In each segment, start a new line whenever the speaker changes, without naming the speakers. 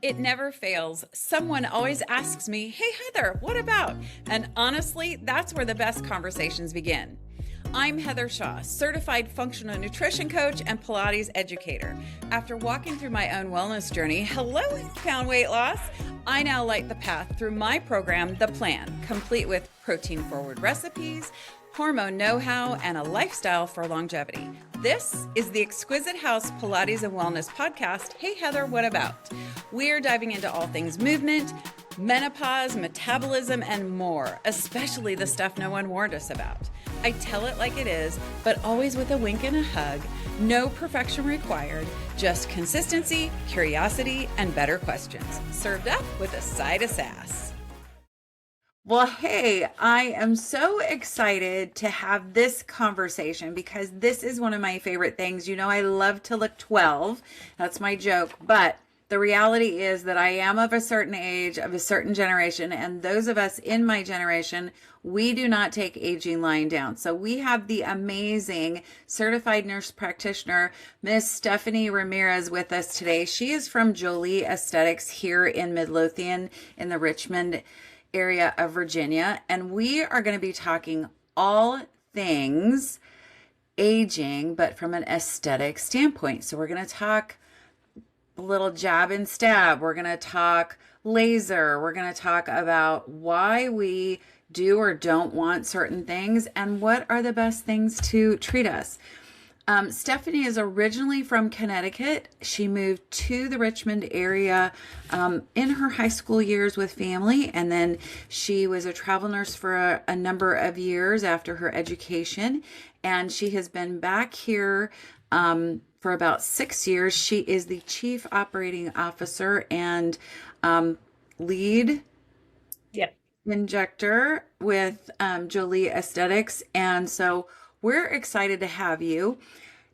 It never fails. Someone always asks me, "Hey Heather, what about?" And honestly, that's where the best conversations begin. I'm Heather Shaw, certified functional nutrition coach and Pilates educator. After walking through my own wellness journey, found weight loss, I now light the path through my program, The Plan, complete with protein-forward recipes, hormone know-how, and a lifestyle for longevity. This is the Exquisite House Pilates and Wellness podcast. Hey Heather, what about? We're diving into all things movement, menopause, metabolism, and more, especially the stuff no one warned us about. I tell it like it is, but always with a wink and a hug. No perfection required, just consistency, curiosity, and better questions. Served up with a side of sass. Well, hey, I am so excited to have this conversation because this is one of my favorite things. You know, I love to look 12. That's my joke. But the reality is that I am of a certain age, of a certain generation, and those of us in my generation, we do not take aging lying down. So we have the amazing certified nurse practitioner, Miss Stephanie Ramirez, with us today. She is from Jolie Aesthetics here in Midlothian in the Richmond area of Virginia, and we are going to be talking all things aging, but from an aesthetic standpoint. So we're going to talk a little jab and stab. We're going to talk laser. We're going to talk about why we do or don't want certain things and what are the best things to treat us. Stephanie is originally from Connecticut. She moved to the Richmond area in her high school years with family, and then she was a travel nurse for a number of years after her education, and she has been back here for about 6 years. She is the chief operating officer and lead injector with Jolie Aesthetics, and so we're excited to have you.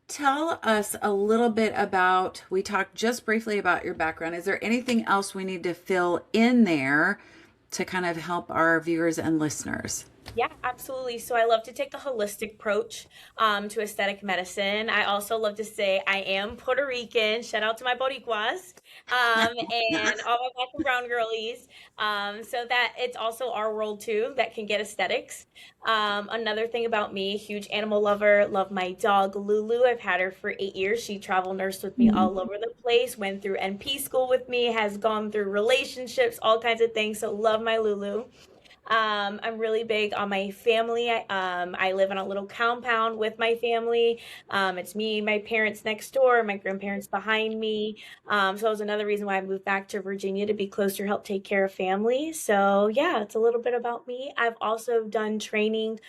Tell us a little bit about, we talked just briefly about your background. Is there anything else we need to fill in there to kind of help our viewers and listeners?
Yeah, absolutely. So I love to take the holistic approach to aesthetic medicine. I also love to say I am Puerto Rican. Shout out to my Boricuas and all my black and brown girlies. So that it's also our world too that can get aesthetics. Another thing about me, huge animal lover, love my dog Lulu. I've had her for 8 years. She travel nursed with me all over the place, went through NP school with me, has gone through relationships, all kinds of things. So love my Lulu. I'm really big on my family. I live in a little compound with my family. It's me, my parents next door, my grandparents behind me. So that was another reason why I moved back to Virginia, to be closer, help take care of family. So yeah, it's a little bit about me. I've also done training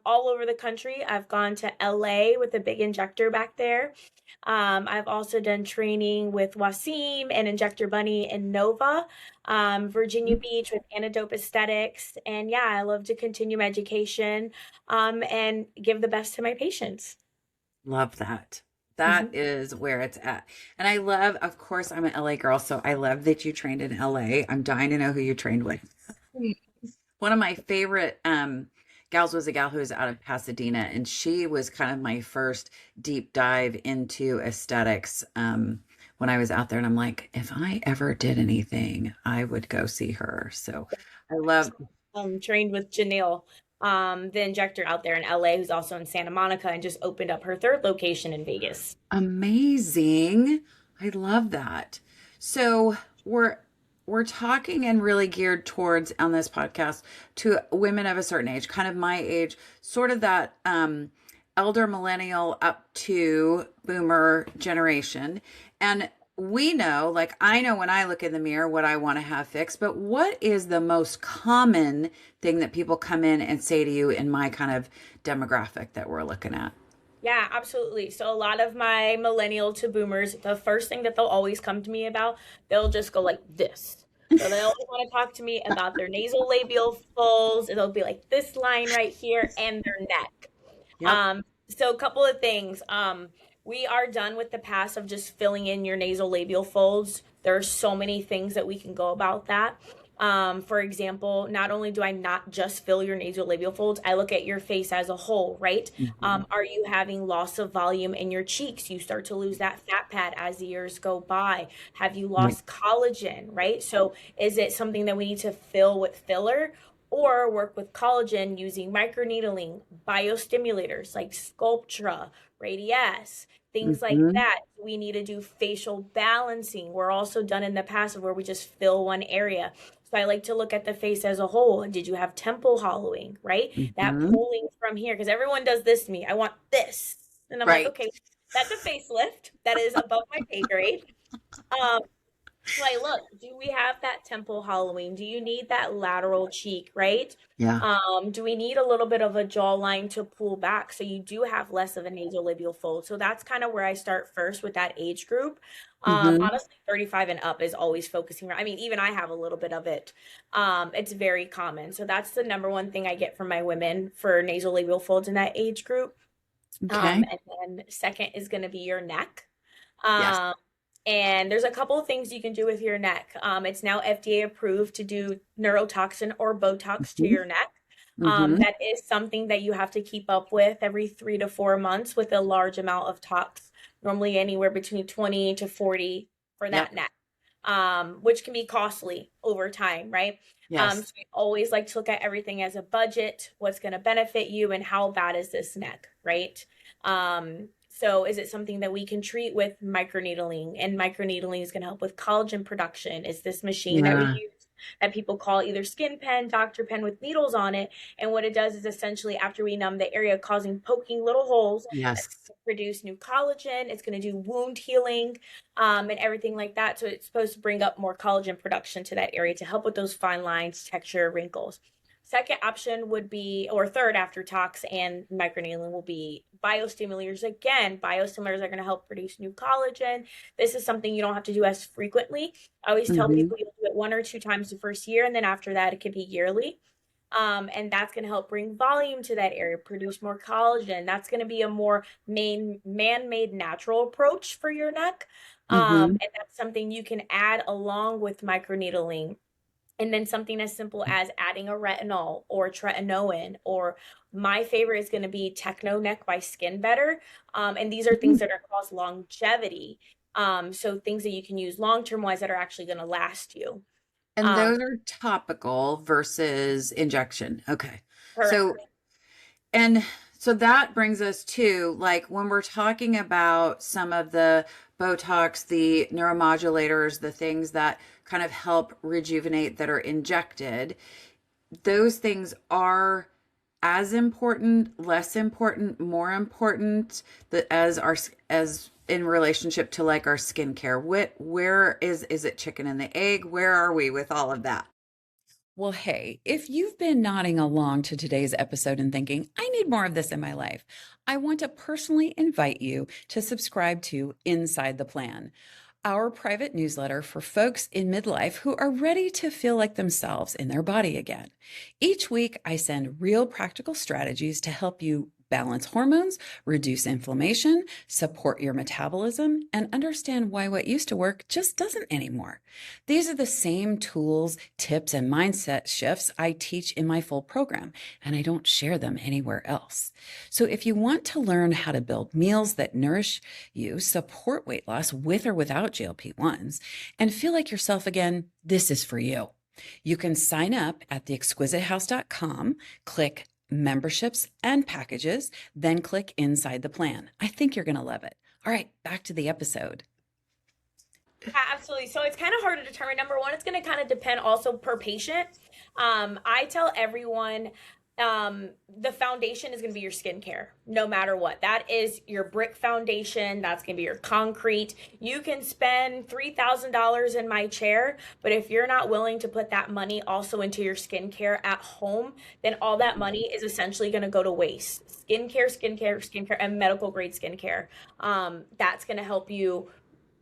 all over the country. I've gone to LA with a big injector back there. I've also done training with Wasim and Injector Bunny and Nova, Virginia Beach with Antidote Aesthetics. And yeah, I love to continue my education and give the best to my patients.
Love that. That is where it's at. And I love, of course, I'm an LA girl, so I love that you trained in LA. I'm dying to know who you trained with. One of my favorite gals was a gal who was out of Pasadena, and she was kind of my first deep dive into aesthetics when I was out there. And I'm like, if I ever did anything, I would go see her. So I love.
Trained with Janelle, the injector out there in LA, who's also in Santa Monica and just opened up her third location in Vegas.
Amazing. I love that. So we're talking and really geared towards on this podcast to women of a certain age, kind of my age, sort of that elder millennial up to boomer generation. And we know, like I know when I look in the mirror what I want to have fixed, but what is the most common thing that people come in and say to you in my kind of demographic that we're looking at?
Yeah, absolutely. So a lot of my millennial to boomers, the first thing that they'll always come to me about, they'll just go like this. So they always want to talk to me about their nasal labial folds. It'll be like this line right here and their neck.
Yep.
So a couple of things. We are done with the past of just filling in your nasal labial folds. There are so many things that we can go about that. For example, not only do I not just fill your nasolabial folds, I look at your face as a whole, right?
Mhm.
Are you having loss of volume in your cheeks? You start to lose that fat pad as the years go by. Have you
Right.
lost collagen, right? So is it something that we need to fill with filler or work with collagen using microneedling, biostimulators like Sculptra, Radiesse, things like
Mhm.
that? We need to do facial balancing. We're also done in the past where we just fill one area. So I like to look at the face as a whole. Did you have temple hollowing, right? That
Mhm.
pulling from here, because everyone does this to me. I want this. And I'm like,
Right.
okay, that's a facelift. That is above my pay grade. Um, so I look, do we have that temple hollowing? Do you need that lateral cheek, right?
Yeah.
Do we need a little bit of a jawline to pull back so you do have less of a nasolabial fold? So that's kind of where I start first with that age group.
Mhm.
Honestly, 35 and up is always focusing. I mean, even I have a little bit of it. It's very common. So that's the number one thing I get from my women for nasolabial folds in that age group.
Okay.
And then second is going to be your neck.
Yes.
Um, and there's a couple of things you can do with your neck. It's now FDA approved to do neurotoxin or Botox to
Mhm.
your neck.
Mhm.
That is something that you have to keep up with every 3 to 4 months with a large amount of tox, normally anywhere between 20 to 40 for that
Yep.
neck, which can be costly over time, right?
Yes.
So we always like to look at everything as a budget, what's going to benefit you, and how bad is this neck, right? So is it something that we can treat with microneedling? And microneedling is going to help with collagen production. Is this machine that we
Yeah.
use that people call either skin pen, doctor pen with needles on it? And what it does is essentially after we numb the area, causing poking little holes that's
Yes.
going to produce new collagen. It's going to do wound healing, and everything like that. So it's supposed to bring up more collagen production to that area to help with those fine lines, texture, wrinkles. Second option would be, or third after tox and microneedling will be biostimulators. Again, biostimulators are going to help produce new collagen. This is something you don't have to do as frequently. I always tell
Mhm.
people you'll do it 1 or 2 times the first year, and then after that, it could be yearly. And that's going to help bring volume to that area, produce more collagen. That's going to be a more man-made natural approach for your neck.
Mhm.
And that's something you can add along with microneedling. And then something as simple as adding a retinol or tretinoin, or my favorite is going to be Techno Neck by Skin Better. And these are things
Mhm.
that are cause longevity. So things that you can use long-term wise that are actually going to last you.
And
Um,
those are topical versus injection. Okay. So,
Correct.
and so that brings us to like when we're talking about some of the Botox, the neuromodulators, the things that kind of help rejuvenate that are injected, those things are as important, less important, more important that as our as in relationship to like our skincare. Where is it chicken and the egg? Where are we with all of that?
Well, hey, if you've been nodding along to today's episode and thinking, I need more of this in my life, I want to personally invite you to subscribe to Inside the Plan, our private newsletter for folks in midlife who are ready to feel like themselves in their body again. Each week, I send real practical strategies to help you balance hormones, reduce inflammation, support your metabolism, and understand why what used to work just doesn't anymore. These are the same tools, tips, and mindset shifts I teach in my full program, and I don't share them anywhere else. So if you want to learn how to build meals that nourish you, support weight loss with or without GLP-1s, and feel like yourself again, this is for you. You can sign up at theexquisitehouse.com, click memberships and packages, then click inside the plan. I think you're going to love it. All right, back to the episode.
Absolutely. So it's kind of hard to determine. Number one, it's going to kind of depend also per patient. I tell everyone the foundation is going to be your skincare, no matter what. That is your brick foundation. That's going to be your concrete. You can spend $3,000 in my chair, but if you're not willing to put that money also into your skincare at home, then all that money is essentially going to go to waste. Skincare, and medical grade skincare. That's going to help you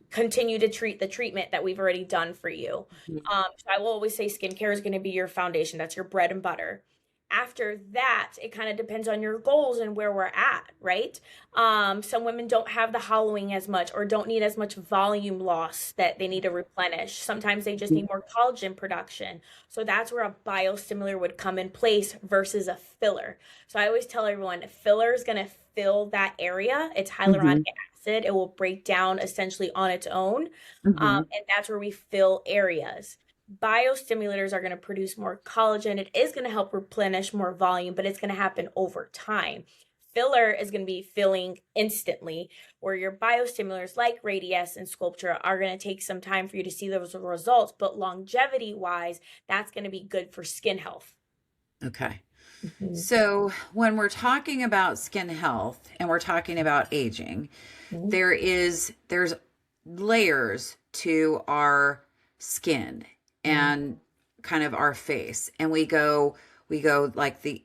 continue to treat the treatment that we've already done for you. So I will always say skincare is going to be your foundation. That's your bread and butter. After that, it kind of depends on your goals and where we're at, right? Some women don't have the hollowing as much or don't need as much volume loss that they need to replenish. Sometimes they just need more collagen production. So that's where a biostimulator would come in place versus a filler. So I always tell everyone, filler is going to fill that area. It's hyaluronic acid. It will break down essentially on its own. And that's where we fill areas. Biostimulators are going to produce more collagen. It is going to help replenish more volume, but it's going to happen over time. Filler is going to be filling instantly, where your biostimulators like Radiesse and Sculptra are going to take some time for you to see those results, but longevity wise, that's going to be good for skin health.
Okay. So when we're talking about skin health and we're talking about aging, there's layers to our skin and kind of our face, and we go like the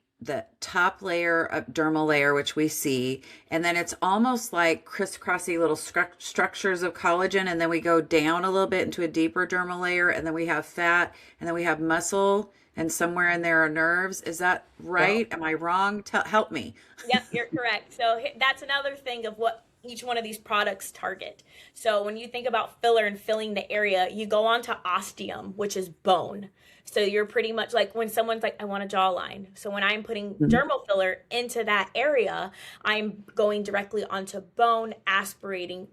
top layer of dermal layer, which we see, and then it's almost like crisscrossy little structures of collagen, and then we go down a little bit into a deeper dermal layer, and then we have fat, and then we have muscle, and somewhere in there are nerves. Is that right? Am I wrong? Help me.
Yep, you're correct. So that's another thing of what each one of these products target. So when you think about filler and filling the area, you go on to osteum, which is bone. So you're pretty much like when someone's like, I want a jawline. So when I'm putting dermal filler into that area, I'm going directly onto bone, aspirating,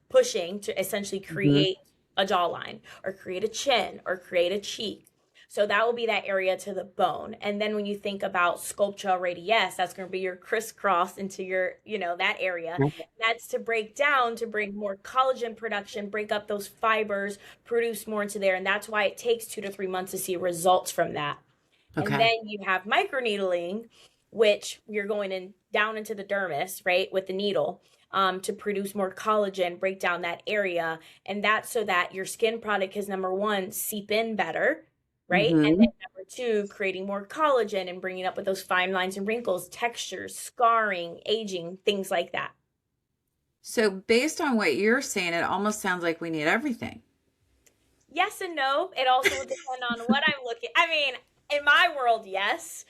pushing to essentially create a jawline or create a chin or create a cheek. So that will be that area to the bone. And then when you think about Sculptra Radiesse, that's going to be your crisscross into your, that area. That's to break down, to bring more collagen production, break up those fibers, produce more into there. And that's why it takes 2 to 3 months to see results from that. Okay. And then you have microneedling, which you're going in down into the dermis, right, with the needle. To produce more collagen, break down that area. And that's so that your skin product is, number one, seep in better, right? And then number two, creating more collagen and bringing up with those fine lines and wrinkles, textures, scarring, aging, things like that.
So based on what you're saying, it almost sounds like we need everything.
Yes and no. It also will depend on what I'm looking. I mean, in my world, yes.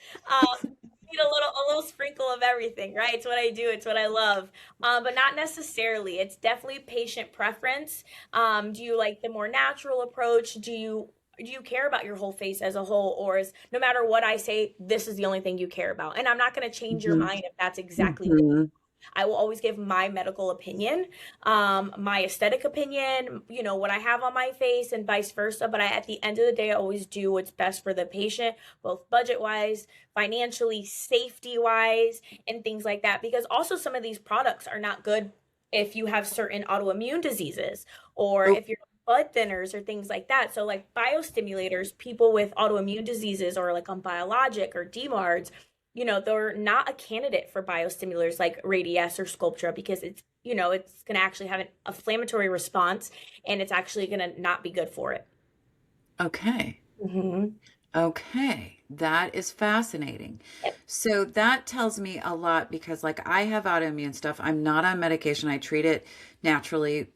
Need a little sprinkle of everything, right? It's what I do. It's what I love. But not necessarily. It's definitely patient preference. Do you like the more natural approach? Do you care about your whole face as a whole, or is no matter what I say, this is the only thing you care about? And I'm not going to change your mind if that's exactly I will always give my medical opinion, my aesthetic opinion, what I have on my face and vice versa. But at the end of the day, I always do what's best for the patient, both budget-wise, financially, safety-wise, and things like that. Because also some of these products are not good if you have certain autoimmune diseases or if you're blood thinners or things like that. So like biostimulators, people with autoimmune diseases or like on biologic or DMARDs, they're not a candidate for biostimulators like Radiesse or Sculptra because it's going to actually have an inflammatory response and it's actually going to not be good for it.
Okay. Okay. That is fascinating. So that tells me a lot because like I have autoimmune stuff. I'm not on medication. I treat it naturally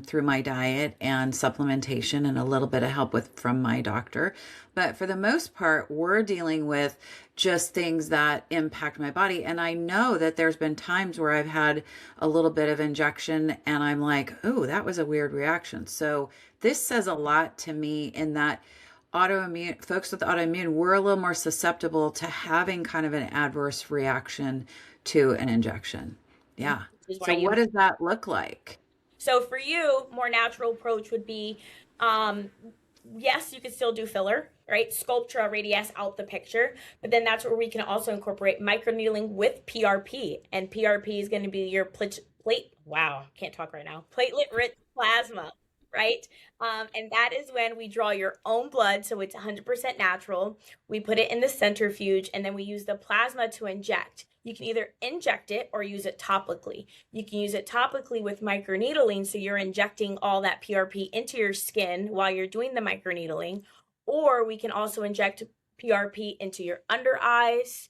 through my diet and supplementation and a little bit of help from my doctor. But for the most part, we're dealing with just things that impact my body. And I know that there's been times where I've had a little bit of injection and I'm like, oh, that was a weird reaction. So this says a lot to me in that folks with autoimmune, we're a little more susceptible to having kind of an adverse reaction to an injection. Yeah. So what does that look like?
So for you, more natural approach would be, yes, you could still do filler, right? Sculptra, Radiesse out the picture, but then that's where we can also incorporate microneedling with PRP, and PRP is going to be your platelet-rich plasma. Right? And that is when we draw your own blood. So it's 100% natural. We put it in the centrifuge and then we use the plasma to inject. You can either inject it or use it topically. You can use it topically with microneedling. So you're injecting all that PRP into your skin while you're doing the microneedling. Or we can also inject PRP into your under eyes.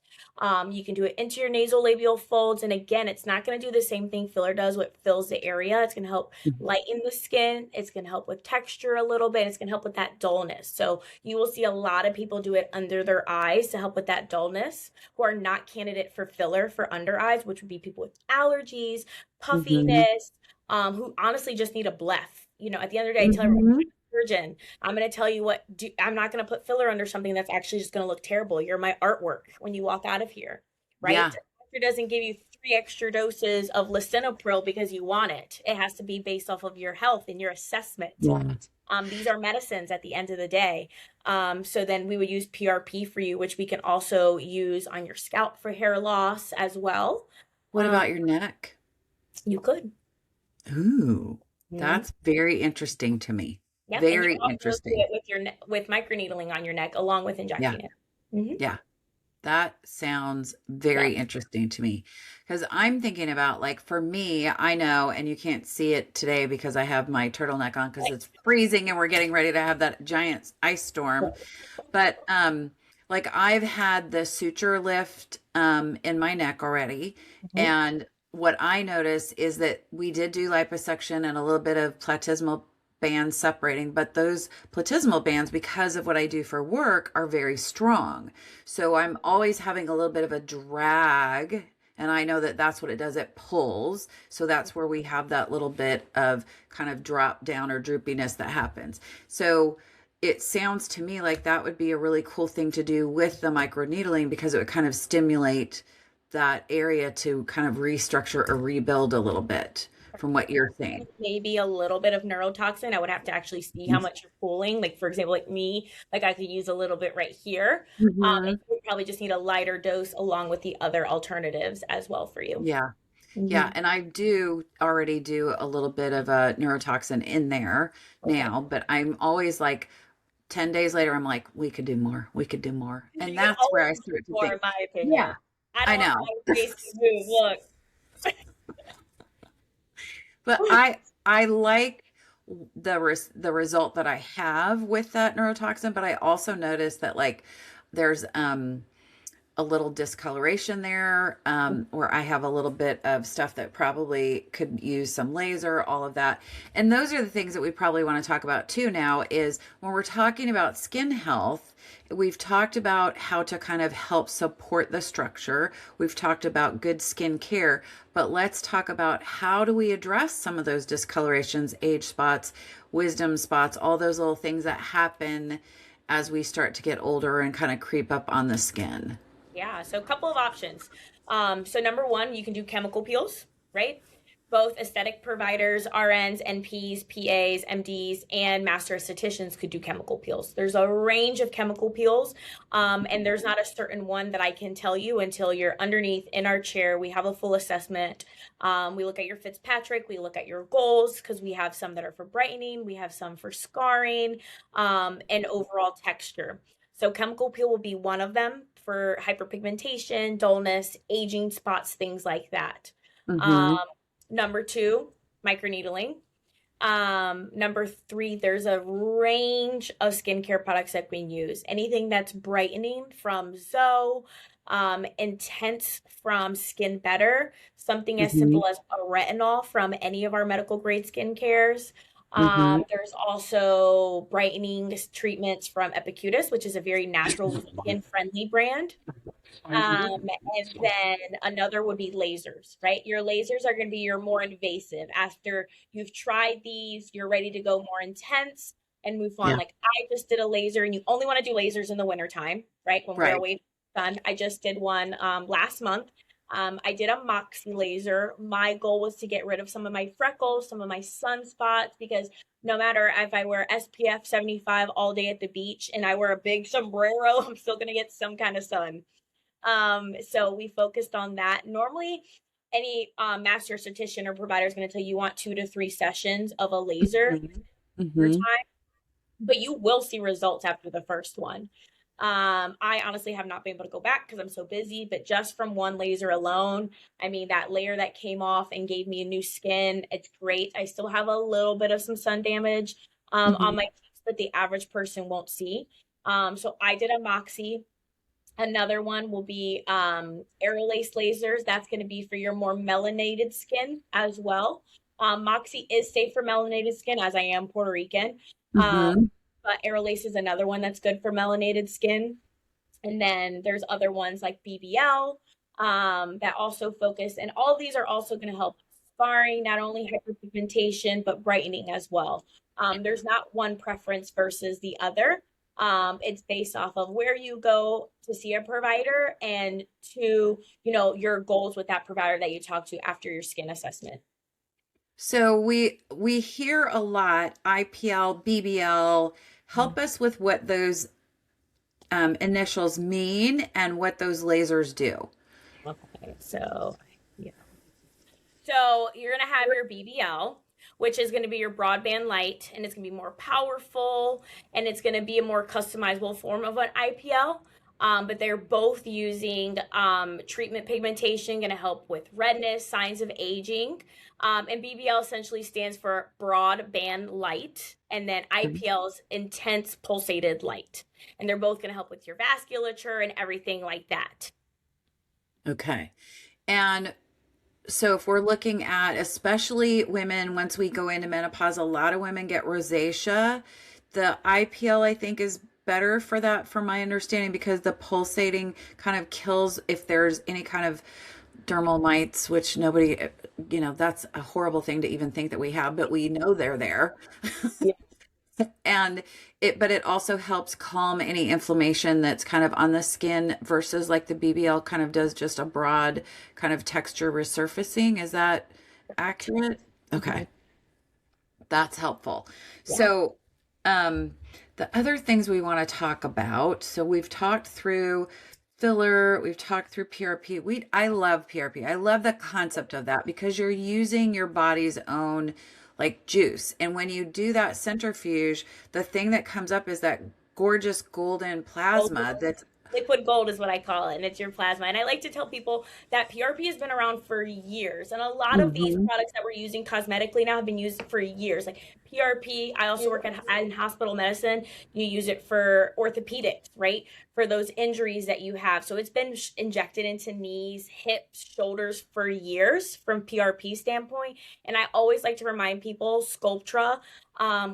You can do it into your nasolabial folds. And again, it's not going to do the same thing filler does, what fills the area. It's going to help lighten the skin. It's going to help with texture a little bit. It's going to help with that dullness. So you will see a lot of people do it under their eyes to help with that dullness, who are not candidate for filler for under eyes, which would be people with allergies, puffiness, who honestly just need a blef. You know, at the end of the day, I tell everyone, I'm a surgeon. I'm going to tell you I'm not going to put filler under something that's actually just going to look terrible. You're my artwork when you walk out of here, right?
Yeah.
The doctor doesn't give you 3 extra doses of lisinopril because you want it. It has to be based off of your health and your assessment.
Yeah.
These are medicines at the end of the day. So then we would use PRP for you, which we can also use on your scalp for hair loss as well.
What about your neck?
You could.
Ooh, that's very interesting to me.
Yep.
Very
and you
interesting.
do it with microneedling on your neck along with injecting it.
Yeah. That sounds very interesting to me, because I'm thinking about, like, for me, I know, and you can't see it today because I have my turtleneck on because it's freezing and we're getting ready to have that giant ice storm. But like, I've had the suture lift in my neck already. And what I notice is that we did do liposuction and a little bit of platysmal bands separating, but those platysmal bands, because of what I do for work, are very strong. So I'm always having a little bit of a drag, and I know that that's what it does. It pulls. So that's where we have that little bit of kind of drop down or droopiness that happens. So it sounds to me like that would be a really cool thing to do with the microneedling, because it would kind of stimulate that area to kind of restructure or rebuild a little bit, from what you're saying.
Maybe a little bit of neurotoxin. I would have to actually see how much you're pulling. Like, for example, like me, like I could use a little bit right here. And you would probably just need a lighter dose along with the other alternatives as well for you.
Yeah. Yeah. And I do already do a little bit of a neurotoxin in there now, but I'm always like, 10 days later, I'm like, we could do more. We could do more. And that's where I start to think.
In my opinion.
Yeah. I know.
Look.
But I like the result that I have with that neurotoxin, but I also noticed that, like, there's a little discoloration there, where I have a little bit of stuff that probably could use some laser, all of that. And those are the things that we probably want to talk about too now, is when we're talking about skin health, we've talked about how to kind of help support the structure. We've talked about good skin care, but let's talk about how do we address some of those discolorations, age spots, wisdom spots, all those little things that happen as we start to get older and kind of creep up on the skin.
Yeah, so a couple of options. So number one, you can do chemical peels, right? Both aesthetic providers, RNs, NPs, PAs, MDs, and master estheticians could do chemical peels. There's a range of chemical peels, and there's not a certain one that I can tell you until you're underneath in our chair. We have a full assessment. We look at your Fitzpatrick. We look at your goals, because we have some that are for brightening. We have some for scarring, and overall texture. So chemical peel will be one of them for hyperpigmentation, dullness, aging spots, things like that. Number two, microneedling. Number three, there's a range of skincare products that we use. Anything that's brightening from Zoe, intense from Skin Better, something as simple as a retinol from any of our medical grade skincare. There's also brightening treatments from Epicutis, which is a very natural skin friendly brand. And then another would be lasers, right? Your lasers are going to be your more invasive. After you've tried these, you're ready to go more intense and move on. Like, I just did a laser, and you only want to do lasers in the wintertime, right? When we're away from the sun. I just did one last month. I did a Moxie laser. My goal was to get rid of some of my freckles, some of my sunspots, because no matter if I wear SPF 75 all day at the beach and I wear a big sombrero, I'm still going to get some kind of sun. So we focused on that. Normally, any master esthetician or provider is going to tell you want 2 to 3 sessions of a laser per time, but you will see results after the first one. I honestly have not been able to go back because I'm so busy, but just from one laser alone, I mean, that layer that came off and gave me a new skin, it's great. I still have a little bit of some sun damage on my cheeks that the average person won't see. So I did a Moxie. Another one will be aerolase lasers. That's going to be for your more melanated skin as well. Moxie is safe for melanated skin, as I am Puerto Rican.
Mm-hmm.
But aerolase is another one that's good for melanated skin. And then there's other ones like BBL that also focus, and all of these are also going to help scarring, not only hyperpigmentation, but brightening as well. There's not one preference versus the other. It's based off of where you go to see a provider and to, your goals with that provider that you talk to after your skin assessment.
So we hear a lot IPL, BBL. Help us with what those initials mean and what those lasers do.
Okay, so yeah. So you're going to have your BBL, which is going to be your broadband light, and it's going to be more powerful, and it's going to be a more customizable form of an IPL. But they're both using treatment pigmentation, going to help with redness, signs of aging. And BBL essentially stands for broadband light, and then IPL is intense pulsated light. And they're both going to help with your vasculature and everything like that.
Okay. And so if we're looking at, especially women, once we go into menopause, a lot of women get rosacea. The IPL, I think, is better for that, from my understanding, because the pulsating kind of kills if there's any kind of dermal mites, which nobody, that's a horrible thing to even think that we have, but we know they're there.
Yeah.
But it also helps calm any inflammation that's kind of on the skin, versus like the BBL kind of does just a broad kind of texture resurfacing. Is that accurate? Okay. That's helpful.
Yeah.
So, the other things we want to talk about. So we've talked through filler, we've talked through PRP. I love PRP. I love the concept of that, because you're using your body's own like juice. And when you do that centrifuge, the thing that comes up is that gorgeous golden plasma that's
liquid gold is what I call it, and it's your plasma. And I like to tell people that PRP has been around for years, and a lot of these products that we're using cosmetically now have been used for years. Like PRP, I also work in hospital medicine. You use it for orthopedics, right? For those injuries that you have. So it's been injected into knees, hips, shoulders for years from PRP standpoint. And I always like to remind people, Sculptra,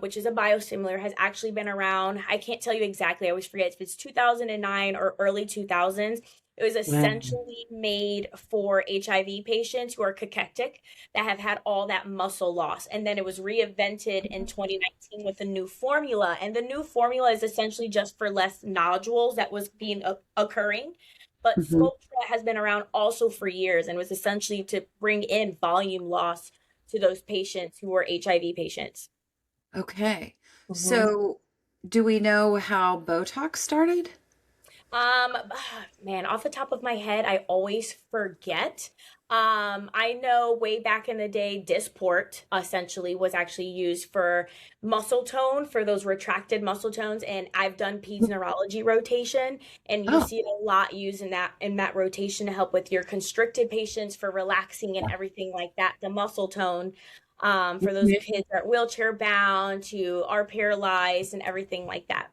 which is a biostimulator, has actually been around. I can't tell you exactly. I always forget if it's 2009 or early 2000s. It was essentially made for HIV patients who are cachectic, that have had all that muscle loss. And then it was reinvented in 2019 with a new formula. And the new formula is essentially just for less nodules that was being occurring. But Sculptra has been around also for years, and was essentially to bring in volume loss to those patients who were HIV patients.
okay. So do we know how Botox started?
Man, off the top of my head, I always forget. I know way back in the day, Dysport essentially was actually used for muscle tone, for those retracted muscle tones. And I've done peds neurology rotation, and you see it a lot used in that rotation to help with your constricted patients for relaxing and everything like that. The muscle tone, for those kids that are wheelchair bound, to are paralyzed and everything like that.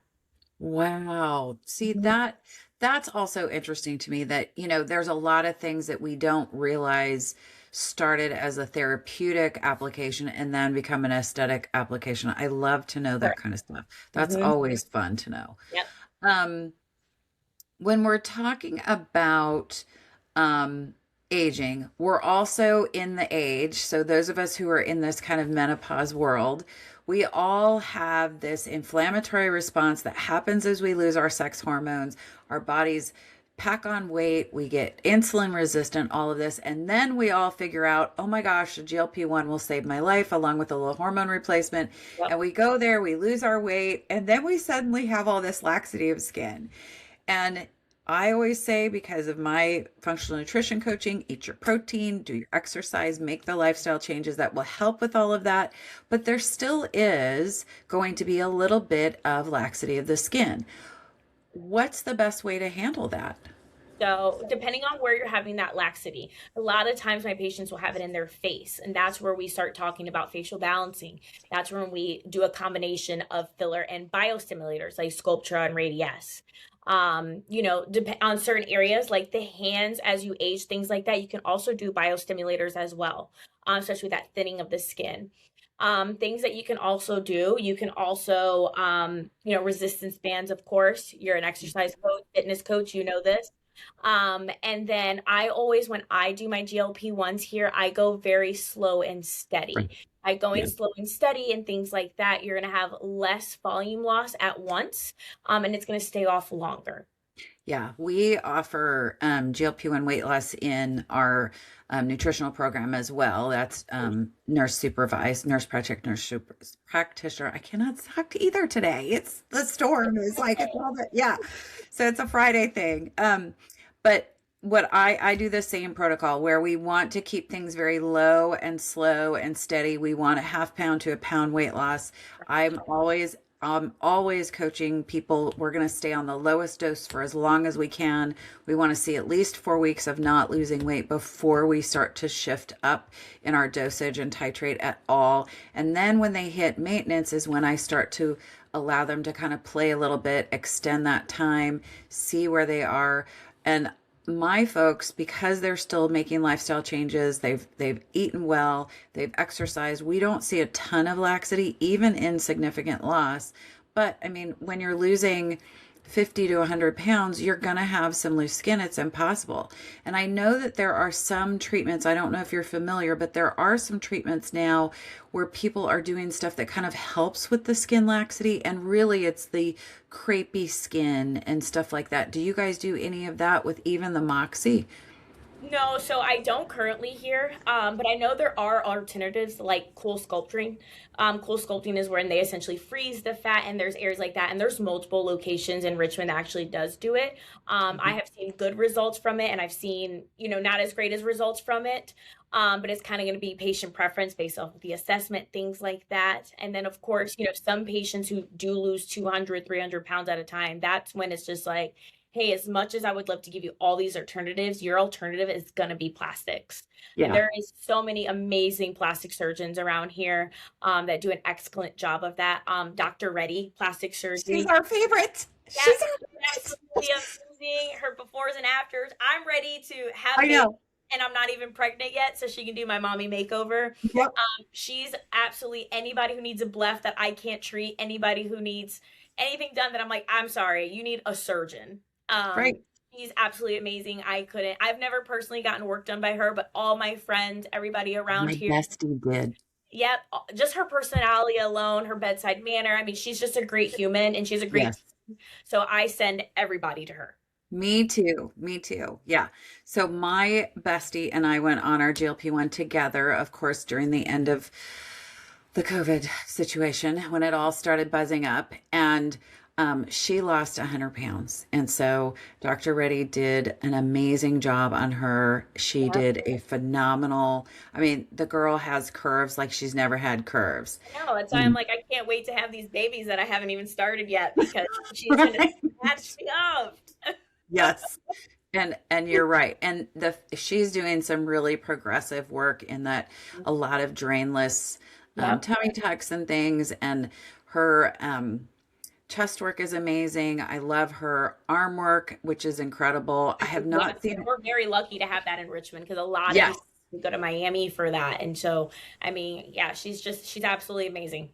Wow. See, that's also interesting to me, that, there's a lot of things that we don't realize started as a therapeutic application and then become an aesthetic application. I love to know that kind of stuff. That's always fun to know.
Yep.
When we're talking about aging, we're also in the age. So those of us who are in this kind of menopause world, we all have this inflammatory response that happens as we lose our sex hormones. Our bodies pack on weight, we get insulin resistant, all of this. And then we all figure out, oh my gosh, the GLP-1 will save my life, along with a little hormone replacement.
Yep.
And we go there, we lose our weight, and then we suddenly have all this laxity of skin. And I always say, because of my functional nutrition coaching, eat your protein, do your exercise, make the lifestyle changes that will help with all of that. But there still is going to be a little bit of laxity of the skin. What's the best way to handle that?
So depending on where you're having that laxity, a lot of times my patients will have it in their face, and that's where we start talking about facial balancing. That's when we do a combination of filler and biostimulators like Sculptra and Radiesse. On certain areas like the hands as you age, things like that. You can also do biostimulators as well, especially that thinning of the skin. Things that you can also do, you can also, resistance bands, of course. You're an exercise coach, fitness coach, you know this. And then I always, when I do my GLP-1s here, I go very slow and steady.
Right.
By going
Yeah.
slow and steady and things like that, you're going to have less volume loss at once, and it's going to stay off longer.
Yeah, we offer GLP-1 weight loss in our nutritional program as well. That's nurse supervised, nurse practitioner. I cannot talk either today. It's the storm is like it's all that. Yeah, so it's a Friday thing. But what I do the same protocol where we want to keep things very low and slow and steady. We want a half pound to a pound weight loss. I'm always coaching people. We're going to stay on the lowest dose for as long as we can. We want to see at least 4 weeks of not losing weight before we start to shift up in our dosage and titrate at all. And then when they hit maintenance is when I start to allow them to kind of play a little bit, extend that time, see where they are. And my folks, because they're still making lifestyle changes, they've eaten well, they've exercised, we don't see a ton of laxity, even in significant loss. But I mean, when you're losing 50 to 100 pounds, you're going to have some loose skin. It's impossible. And I know that there are some treatments, I don't know if you're familiar, but there are some treatments now where people are doing stuff that kind of helps with the skin laxity. And really it's the crepey skin and stuff like that. Do you guys do any of that with even the Moxie?
No, so I don't currently here, but I know there are alternatives like cool sculpting. Cool sculpting is when they essentially freeze the fat, and there's areas like that, and there's multiple locations in Richmond that actually does do it. I have seen good results from it, and I've seen, not as great as results from it. But it's kind of going to be patient preference based off of the assessment, things like that. And then, of course, some patients who do lose 200, 300 pounds at a time, that's when it's just like, hey, as much as I would love to give you all these alternatives, your alternative is going to be plastics. And
Yeah.
there is so many amazing plastic surgeons around here that do an excellent job of that. Dr. Reddy, plastic surgery.
She's our favorite.
Yeah,
She's our
absolutely amazing. Her befores and afters. I'm ready to have
I know.
and I'm not even pregnant yet, so she can do my mommy makeover.
Yep.
She's absolutely anybody who needs a blef that I can't treat, anybody who needs anything done that I'm like, I'm sorry, you need a surgeon.
Right.
She's absolutely amazing. I've never personally gotten work done by her, but all my friends, everybody around
My
here.
bestie did.
Yep. Just her personality alone, her bedside manner. I mean, she's just a great human and she's a great,
Yes.
so I send everybody to her.
Me too. Me too. Yeah. So my bestie and I went on our GLP-1 together, of course, during the end of the COVID situation when it all started buzzing up. And she lost 100 pounds. And so Dr. Reddy did an amazing job on her. She did a phenomenal, I mean, the girl has curves like she's never had curves.
No, that's why I'm like, I can't wait to have these babies that I haven't even started yet because she's going to snatch me up.
Yes. And you're right. And she's doing some really progressive work in that a lot of drainless tummy tucks and things. And her chest work is amazing. I love her arm work, which is incredible. I have not seen.
We're very lucky to have that in Richmond because a lot of us go to Miami for that. And so, I mean, yeah, she's absolutely amazing.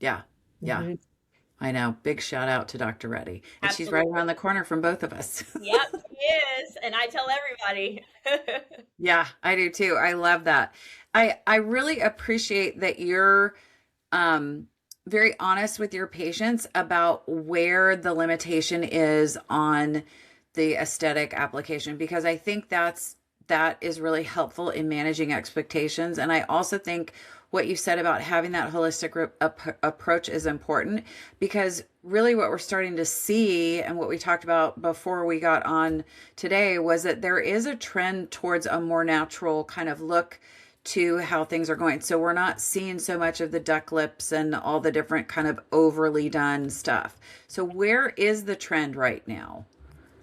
Yeah. Yeah.
Mhm.
I know. Big shout out to Dr. Reddy. And she's right
Absolutely.
around the corner from both of us.
Yep, she is. And I tell everybody.
Yeah, I do too. I love that. I really appreciate that you're very honest with your patients about where the limitation is on the aesthetic application, because I think that is really helpful in managing expectations. And I also think what you said about having that holistic approach is important, because really what we're starting to see and what we talked about before we got on today was that there is a trend towards a more natural kind of look to how things are going. So we're not seeing so much of the duck lips and all the different kind of overly done stuff. So where is the trend right now?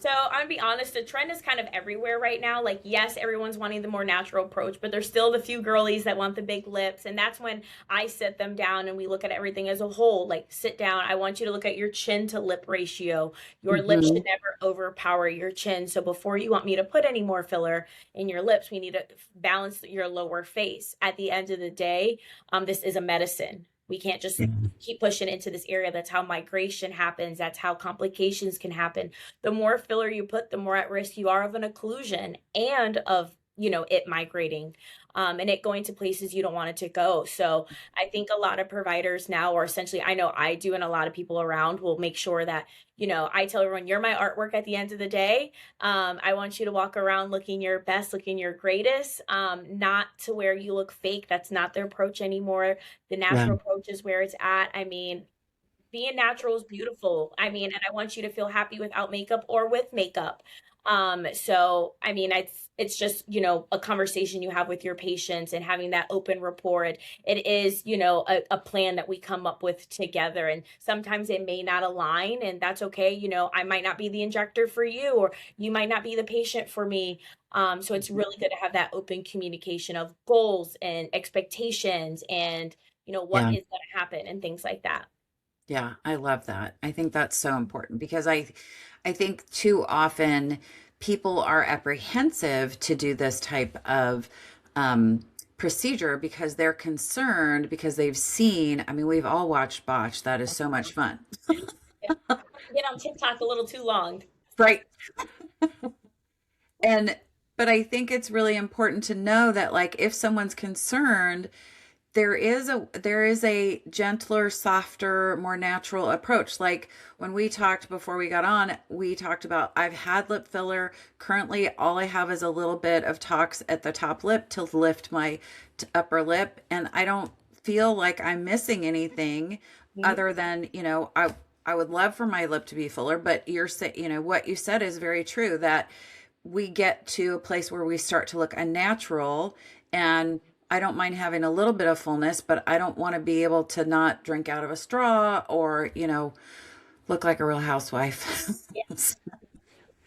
So I'm gonna be honest, the trend is kind of everywhere right now. Like, yes, everyone's wanting the more natural approach, but there's still the few girlies that want the big lips. And that's when I sit them down and we look at everything as a whole. Like, sit down. I want you to look at your chin to lip ratio. Your lips
Hmm.
should never overpower your chin. So before you want me to put any more filler in your lips, we need to balance your lower face. At the end of the day, this is a medicine. We can't just keep pushing into this area. That's how migration happens. That's how complications can happen. The more filler you put, the more at risk you are of an occlusion and of, it migrating, and it going to places you don't want it to go. So I think a lot of providers now, or essentially I know I do, and a lot of people around will make sure that, I tell everyone, you're my artwork at the end of the day. I want you to walk around looking your best, looking your greatest, not to where you look fake. That's not the approach anymore. The
Yeah.
natural approach is where it's at. I mean, being natural is beautiful. I mean, and I want you to feel happy without makeup or with makeup. So I mean, it's just, a conversation you have with your patients and having that open rapport. It is, a plan that we come up with together. And sometimes it may not align, and that's okay. I might not be the injector for you, or you might not be the patient for me. So it's really good to have that open communication of goals and expectations and, what
Yeah.
is going to happen and things like that.
Yeah, I love that. I think that's so important because I think too often people are apprehensive to do this type of procedure because they're concerned because they've seen, I mean, we've all watched Botch. That is so much fun.
Yeah. Get on TikTok a little too long.
Right. And but I think it's really important to know that like if someone's concerned, there is a gentler, softer, more natural approach. Like when we talked before we got on, we talked about I've had lip filler. Currently, all I have is a little bit of tox at the top lip to lift my upper lip, and I don't feel like I'm missing anything
Mhm.
other than, I would love for my lip to be fuller, but you're saying, what you said is very true that we get to a place where we start to look unnatural, and I don't mind having a little bit of fullness, but I don't want to be able to not drink out of a straw or, look like a real housewife.
Yeah.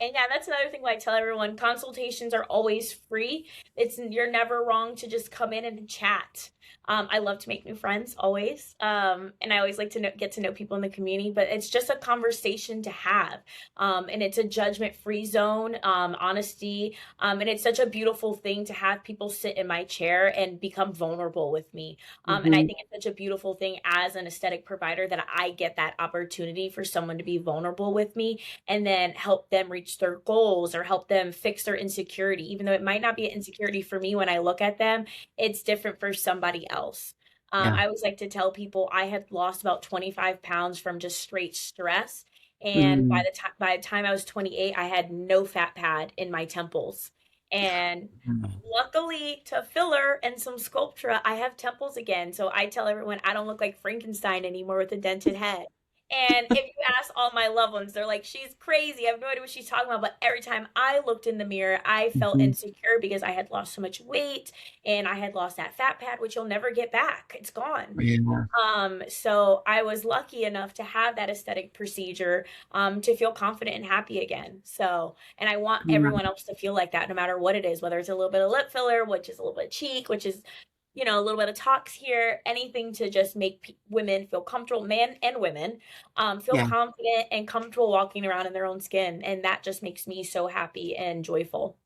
And yeah, that's another thing I tell everyone. Consultations are always free. You're never wrong to just come in and chat. I love to make new friends always. And I always like to get to know people in the community, but it's just a conversation to have. And it's a judgment-free zone, honesty. And it's such a beautiful thing to have people sit in my chair and become vulnerable with me. And I
Hmm.
think it's such a beautiful thing as an aesthetic provider that I get that opportunity for someone to be vulnerable with me and then help them reach their goals or help them fix their insecurity. Even though it might not be an insecurity for me when I look at them, it's different for somebody else.
Yeah.
I always like to tell people I had lost about 25 pounds from just straight stress. And
Mm.
by the time I was 28, I had no fat pad in my temples. And luckily to filler and some Sculptra, I have temples again. So I tell everyone I don't look like Frankenstein anymore with a dented head. And if you ask all my loved ones, they're like, she's crazy. I have no idea what she's talking about. But every time I looked in the mirror, I felt
Mhm.
insecure because I had lost so much weight and I had lost that fat pad, which you'll never get back. It's gone.
Yeah.
So I was lucky enough to have that aesthetic procedure, to feel confident and happy again. So, and I want everyone else to feel like that no matter what it is, whether it's a little bit of lip filler, which is a little bit of cheek, which is, a little bit of tox here, anything to just make women feel comfortable, men and women, feel
Yeah.
confident and comfortable walking around in their own skin. And that just makes me so happy and joyful.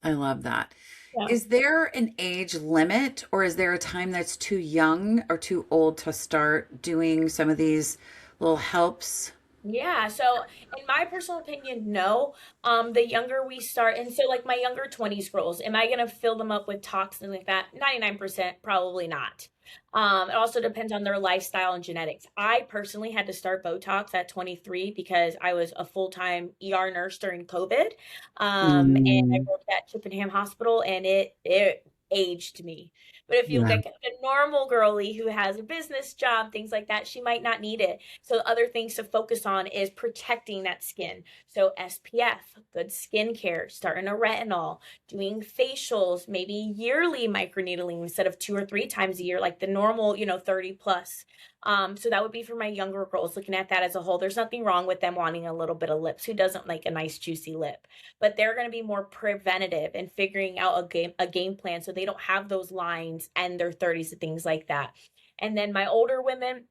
I love that.
Yeah.
Is there an age limit or is there a time that's too young or too old to start doing some of these little helps?
Yeah, so in my personal opinion, no. The younger we start, and so like my younger 20s girls, am I gonna fill them up with toxins like that? 99% probably not. It also depends on their lifestyle and genetics. I personally had to start Botox at 23 because I was a full-time ER nurse during COVID. And I
Mm.
worked at Chippenham Hospital and it aged me. But if you look
Yeah.
at a normal girly who has a business job, things like that, she might not need it. So other things to focus on is protecting that skin. So SPF, good skincare, starting a retinol, doing facials, maybe yearly microneedling instead of 2 or 3 times a year, like the normal, 30 plus. So that would be for my younger girls, looking at that as a whole. There's nothing wrong with them wanting a little bit of lips. Who doesn't like a nice juicy lip? But they're going to be more preventative and figuring out a game plan so they don't have those lines and their 30s and things like that. And then my older women,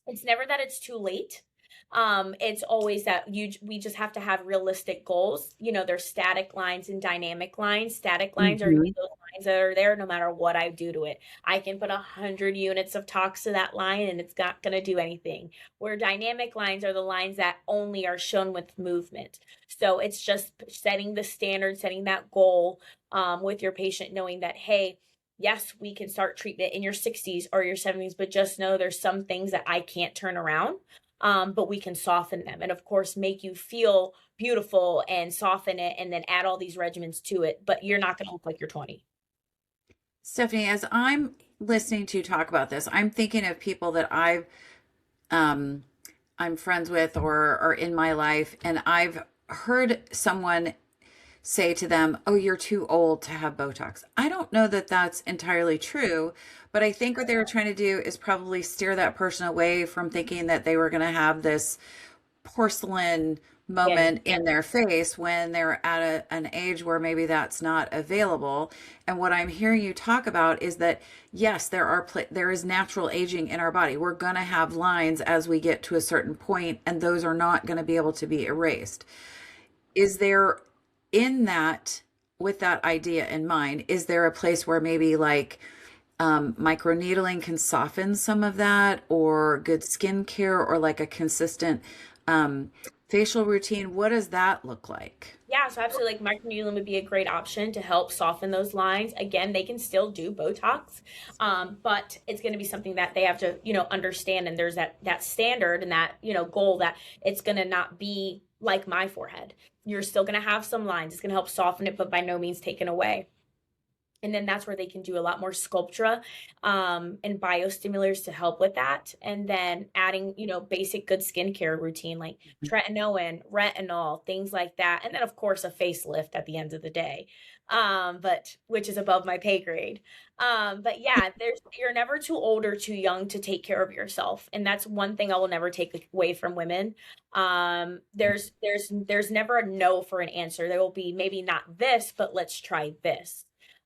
it's never that it's too late. It's always that we just have to have realistic goals. There's static lines and dynamic lines. Static lines are gonna be
Mhm.
those lines that are there no matter what I do to it. I can put 100 units of tox to that line and it's not gonna do anything. Where dynamic lines are the lines that only are shown with movement. So it's just setting the standard, setting that goal with your patient, knowing that, hey, yes, we can start treatment in your 60s or your 70s, but just know there's some things that I can't turn around. But we can soften them and, of course, make you feel beautiful and soften it and then add all these regimens to it. But you're not going to look like you're 20.
Stephanie, as I'm listening to you talk about this, I'm thinking of people that um, I'm friends with or are in my life, and I've heard someone say to them, "Oh, you're too old to have Botox." I don't know that that's entirely true, but I think what they were trying to do is probably steer that person away from thinking that they were going to have this porcelain
Yeah.
moment in their face when they're at an age where maybe that's not available. And what I'm hearing you talk about is that yes, there is natural aging in our body. We're going to have lines as we get to a certain point, and those are not going to be able to be erased. Is there in that, with that idea in mind, is there a place where maybe like microneedling can soften some of that, or good skincare, or like a consistent um, facial routine? What does that look like?
Yeah, so absolutely, like microneedling would be a great option to help soften those lines. Again, they can still do Botox, but it's going to be something that they have to, understand. And there's that standard and that, goal that it's going to not be like my forehead. You're still going to have some lines. It's going to help soften it, but by no means taken away. And then that's where they can do a lot more Sculptra and biostimulators to help with that. And then adding, basic good skincare routine like tretinoin, retinol, things like that. And then, of course, a facelift at the end of the day, but which is above my pay grade. But yeah, you're never too old or too young to take care of yourself. And that's one thing I will never take away from women. There's never a no for an answer. There will be maybe not this, but let's try this.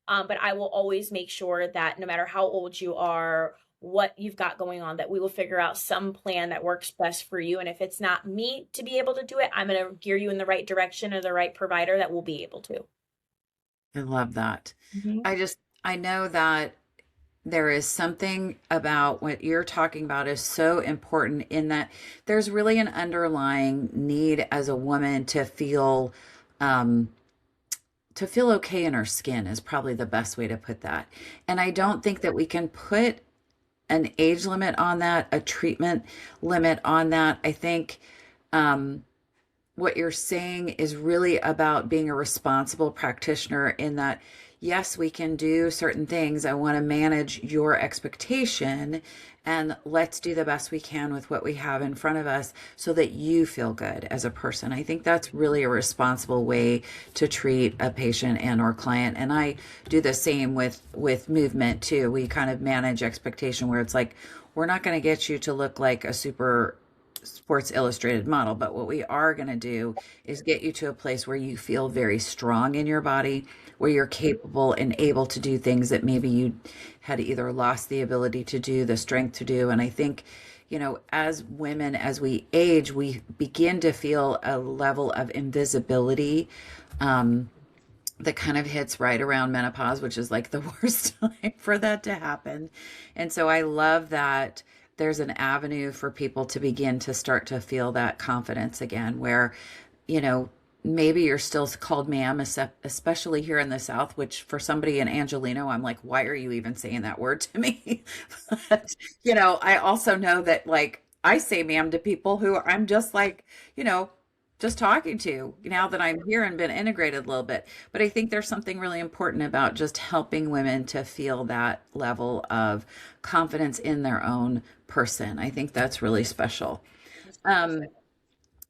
But I will always make sure that no matter how old you are, what you've got going on, that we will figure out some plan that works best for you. And if it's not me to be able to do it, I'm going to gear you in the right direction or the right provider that will be able to.
I love that.
Mhm.
I know that there is something about what you're talking about is so important in that there's really an underlying need as a woman um, to feel okay in her skin is probably the best way to put that. And I don't think that we can put an age limit on that, a treatment limit on that. I think um, what you're saying is really about being a responsible practitioner in that, yes, we can do certain things. I want to manage your expectation and let's do the best we can with what we have in front of us so that you feel good as a person. I think that's really a responsible way to treat a patient and or client. And I do the same with movement too. We kind of manage expectation where it's like, we're not going to get you to look like a super Sports Illustrated model, but what we are going to do is get you to a place where you feel very strong in your body, where you're capable and able to do things that maybe you had either lost the ability to do, the strength to do. And I think, as women, as we age, we begin to feel a level of invisibility that kind of hits right around menopause, which is like the worst time for that to happen. And so I love that there's an avenue for people to begin to start to feel that confidence again, where, you know, maybe you're still called ma'am, especially here in the South, which for somebody in Angelino, I'm like, why are you even saying that word to me? But, I also know that like I say ma'am to people who I'm just like, just talking to now that I'm here and been integrated a little bit. But I think there's something really important about just helping women to feel that level of confidence in their own person. I think that's really special. Um,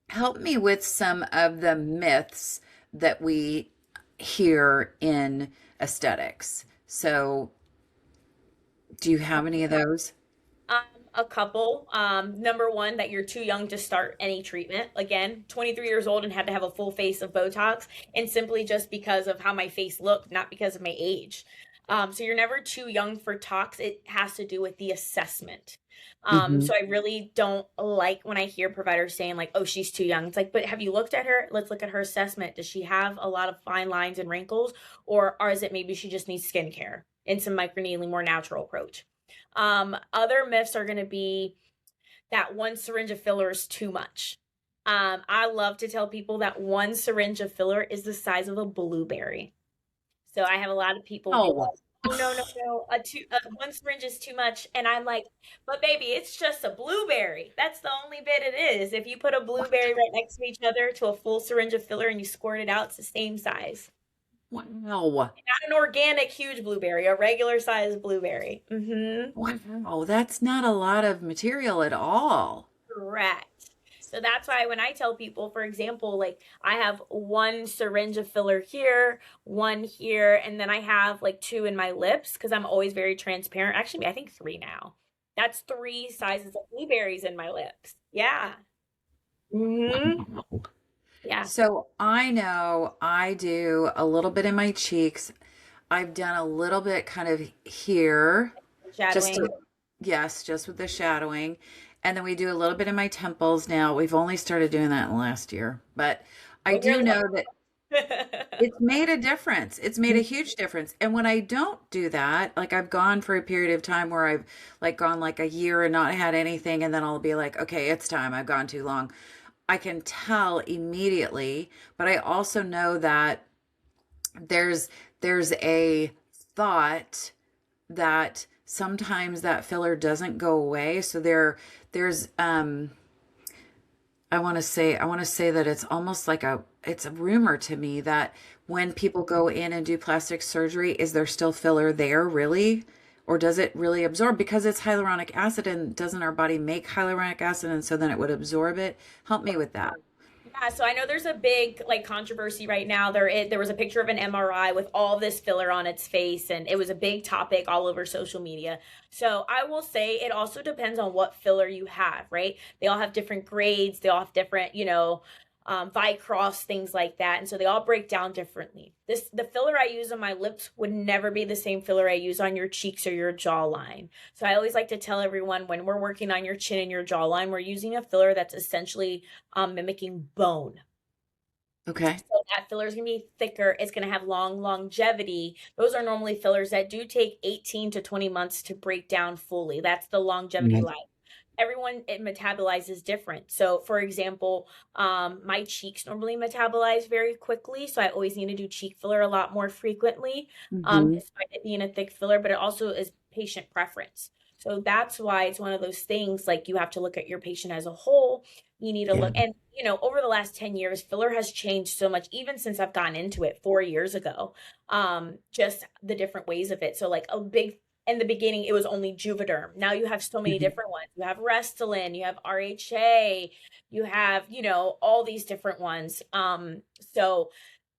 Help me with some of the myths that we hear in aesthetics. So, do you have any of those?
a couple. Number one, that you're too young to start any treatment. Again, 23 years old and had to have a full face of Botox, and simply just because of how my face looked, not because of my age. So you're never too young for tox. It has to do with the assessment.
Hmm.
So I really don't like when I hear providers saying like, "Oh, she's too young." It's like, but have you looked at her? Let's look at her assessment. Does she have a lot of fine lines and wrinkles, or is it maybe she just needs skincare and some microneedling, more natural approach? Other myths are going to be that one syringe of filler is too much. I love to tell people that one syringe of filler is the size of a blueberry. So I have a lot of people be
Oh,
like, "Oh no, no, no! One syringe is too much," and I'm like, "But baby, it's just a blueberry. That's the only bit it is. If you put a blueberry right next to each other to a full syringe of filler and you squirt it out, it's the same size.
wow.
Not an organic huge blueberry, a regular size blueberry."
Wow. That's not a lot of material at all.
Correct. So that's why when I tell people, for example, like I have one syringe of filler here, one here, and then I have like two in my lips because I'm always very transparent. Actually, I think three now. That's three sizes of blueberries in my lips. Yeah.
Wow.
Yeah.
So I know I do a little bit in my cheeks. I've done a little bit kind of here, just
Shadowing.
to, yes, just with the shadowing. And then we do a little bit in my temples now. We've only started doing that in the last year, but I
Well, you're
do know that
like,
it's made a difference. It's made a huge difference. And when I don't do that, like I've gone for a period of time where I've like gone like a year and not had anything, and then I'll be like, okay, it's time. I've gone too long. I can tell immediately, but I also know that there's there's a thought that sometimes that filler doesn't go away. So there's I want to say that it's almost like it's a rumor to me that when people go in and do plastic surgery, is there still filler there really? Or does it really absorb because it's hyaluronic acid, and doesn't our body make hyaluronic acid and so then it would absorb it? Help me with that.
yeah, so I know there's a big like controversy right now. There was a picture of an MRI with all this filler on its face, and it was a big topic all over social media. So I will say it also depends on what filler you have, right? They all have different grades. They all have different, Vicross, things like that, and so they all break down differently. The filler I use on my lips would never be the same filler I use on your cheeks or your jawline. So I always like to tell everyone when we're working on your chin and your jawline, we're using a filler that's essentially mimicking bone.
Okay.
So that filler is going to be thicker. It's going to have long longevity. Those are normally fillers that do take 18 to 20 months to break down fully. That's the longevity
Mhm.
life. Everyone, it metabolizes different. So for example, my cheeks normally metabolize very quickly. So I always need to do cheek filler a lot more frequently,
Mhm.
despite it being a thick filler, but it also is patient preference. So that's why it's one of those things like you have to look at your patient as a whole. You need to
Yeah.
look, and over the last 10 years, filler has changed so much, even since I've gotten into it 4 years ago. Just the different ways of it. So like a big in the beginning, it was only Juvederm. Now you have so many
Mhm.
different ones. You have Restylane, you have RHA, you have, all these different ones. So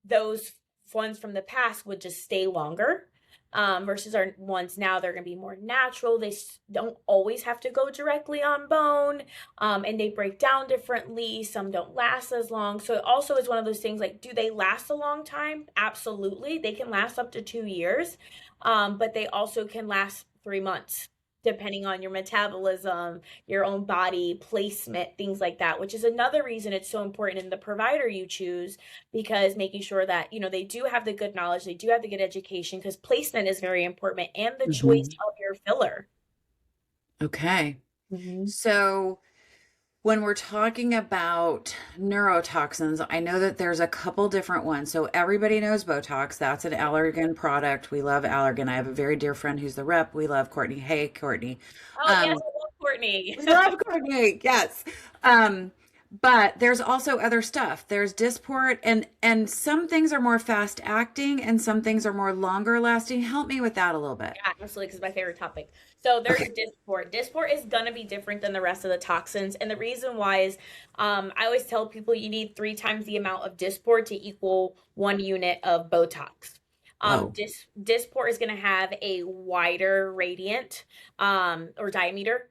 those ones from the past would just stay longer. Versus our ones now, they're going to be more natural. They don't always have to go directly on bone, and they break down differently. Some don't last as long. So it also is one of those things like, do they last a long time? Absolutely. They can last up to 2 years, but they also can last 3 months, depending on your metabolism, your own body placement, things like that, which is another reason it's so important in the provider you choose, because making sure that, they do have the good knowledge, they do have the good education, because placement is very important, and the choice
Mhm.
of your filler.
Okay.
Hmm.
So when we're talking about neurotoxins, I know that there's a couple different ones. So everybody knows Botox. That's an Allergan product. We love Allergan. I have a very dear friend who's the rep. We love Courtney. Hey, Courtney.
Oh, yes,
Um,
I love Courtney.
we love Courtney. Yes. Um, but there's also other stuff. There's Dysport, and some things are more fast acting and some things are more longer lasting. Help me with that a little bit.
Yeah, absolutely, because it's my favorite topic. So there's
Okay.
Dysport. Dysport is gonna be different than the rest of the toxins, and the reason why is, I always tell people you need 3 times the amount of Dysport to equal 1 unit of Botox.
Whoa.
Dysport is gonna have a wider radiant, or diameter.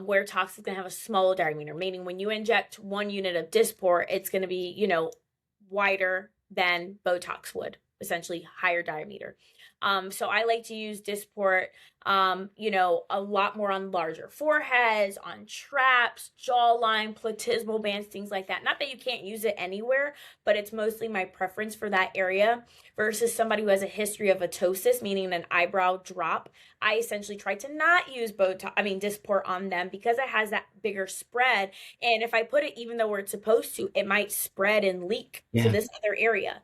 where Tox is going to have a smaller diameter, meaning when you inject 1 unit of Dysport, it's going to be, wider than Botox would, essentially higher diameter. So I like to use Dysport, a lot more on larger foreheads, on traps, jawline, platysmal bands, things like that. Not that you can't use it anywhere, but it's mostly my preference for that area versus somebody who has a history of atosis, meaning an eyebrow drop. I essentially try to not use Dysport on them because it has that bigger spread. And if I put it even though where it's supposed to, it might spread and leak to this other area.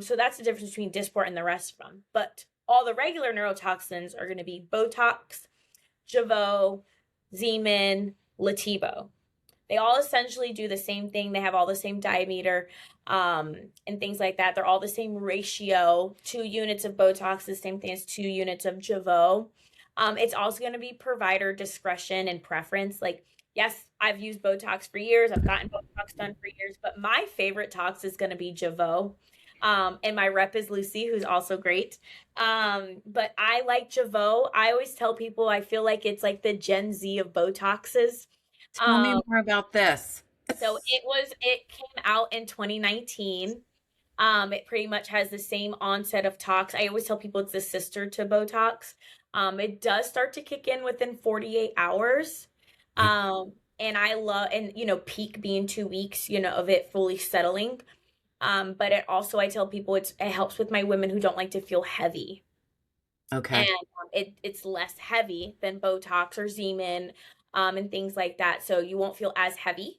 So that's the difference between Dysport and the rest of them. But all the regular neurotoxins are going to be Botox, Jeuveau, Xeomin, Lativo. They all essentially do the same thing. They have all the same diameter and things like that. They're all the same ratio. 2 units of Botox, the same thing as 2 units of Jeuveau. It's also going to be provider discretion and preference. Like, yes, I've used Botox for years. I've gotten Botox done for years. But my favorite tox is going to be Jeuveau. And my rep is Lucy, who's also great. But I like Jeuveau. I always tell people I feel like it's like the Gen Z of Botoxes.
Tell me more about this.
So it came out in 2019. It pretty much has the same onset of tox. I always tell people it's the sister to Botox. It does start to kick in within 48 hours. And I love, peak being 2 weeks, of it fully settling. But it also, I tell people it helps with my women who don't like to feel heavy.
Okay.
And it's less heavy than Botox or Xeomin, and things like that. So you won't feel as heavy.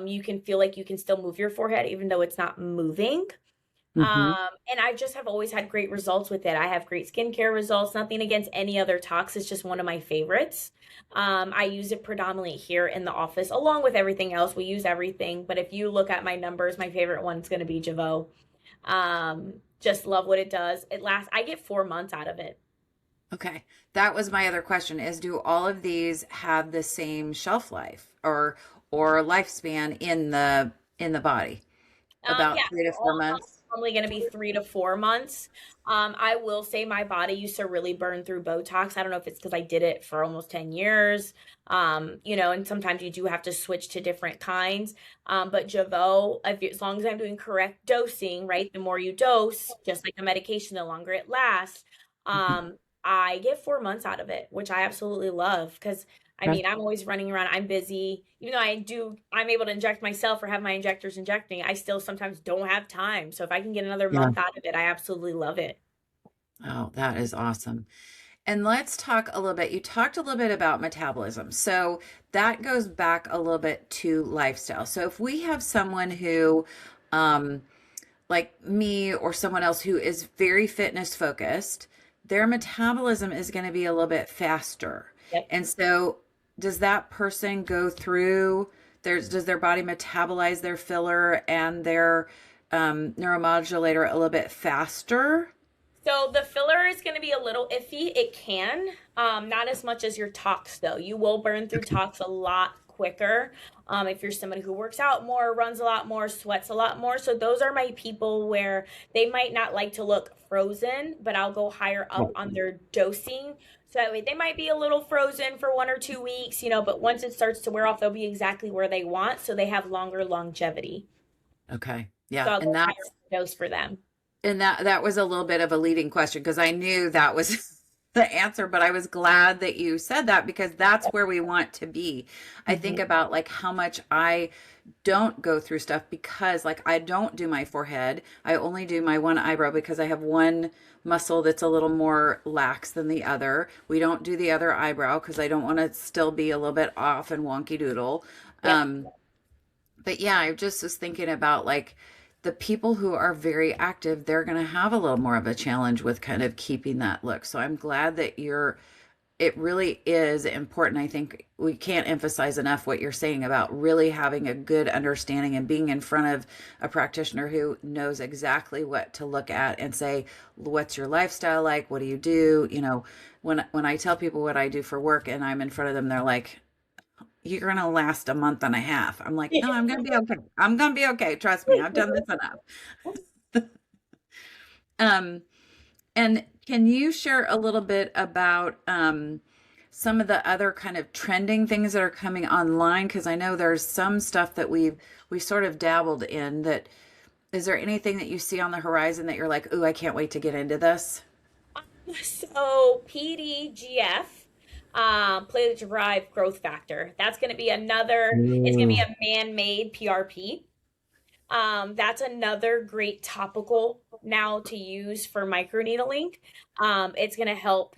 You can feel like you can still move your forehead even though it's not moving. And I just have always had great results with it. I have great skincare results, nothing against any other tox. It's just one of my favorites. I use it predominantly here in the office, along with everything else. We use everything. But if you look at my numbers, my favorite one's going to be Jeuveau. Just love what it does. I get 4 months out of it.
Okay. That was my other question is, do all of these have the same shelf life or lifespan in the body? About 3 to 4 months?
Probably going to be 3 to 4 months. I will say my body used to really burn through Botox. I don't know if it's because I did it for almost 10 years, and sometimes you do have to switch to different kinds. But Jeuveau, as long as I'm doing correct dosing, right, the more you dose, just like a medication, the longer it lasts, I get 4 months out of it, which I absolutely love because I'm always running around. I'm busy. Even though I'm able to inject myself or have my injectors inject me, I still sometimes don't have time. So if I can get another month out of it, I absolutely love it.
Oh, that is awesome. And let's talk a little bit. You talked a little bit about metabolism. So that goes back a little bit to lifestyle. So if we have someone who, like me or someone else who is very fitness focused, their metabolism is going to be a little bit faster.
Yep.
And so does that person go through does their body metabolize their filler and their neuromodulator a little bit faster?
So the filler is going to be a little iffy. It can, not as much as your tox though. You will burn through tox a lot quicker. If you're somebody who works out more, runs a lot more, sweats a lot more. So those are my people where they might not like to look frozen, but I'll go higher up on their dosing. So that way they might be a little frozen for 1 or 2 weeks, but once it starts to wear off, they'll be exactly where they want. So they have longer longevity.
Okay. Yeah.
So I'll
and
go higher dose for them.
And that was a little bit of a leading question because I knew that was the answer, but I was glad that you said that because that's where we want to be. I think about like how much I don't go through stuff because like I don't do my forehead. I only do my one eyebrow because I have one muscle that's a little more lax than the other. We don't do the other eyebrow because I don't want to still be a little bit off and wonky doodle. But yeah, I just was thinking about like the people who are very active, they're going to have a little more of a challenge with kind of keeping that look. So I'm glad that it really is important. I think we can't emphasize enough what you're saying about really having a good understanding and being in front of a practitioner who knows exactly what to look at and say, what's your lifestyle like? What do you do? When I tell people what I do for work and I'm in front of them, they're like, you're going to last a month and a half. I'm like, no, I'm going to be okay. I'm going to be okay. Trust me. I've done this enough. And can you share a little bit about, some of the other kind of trending things that are coming online? Because I know there's some stuff that we sort of dabbled in. That is there anything that you see on the horizon that you're like, ooh, I can't wait to get into this?
So PDGF, platelet-derived growth factor. That's going to be another. It's going to be
Ooh.
a man-made PRP. That's another great topical now to use for microneedling. It's going to help,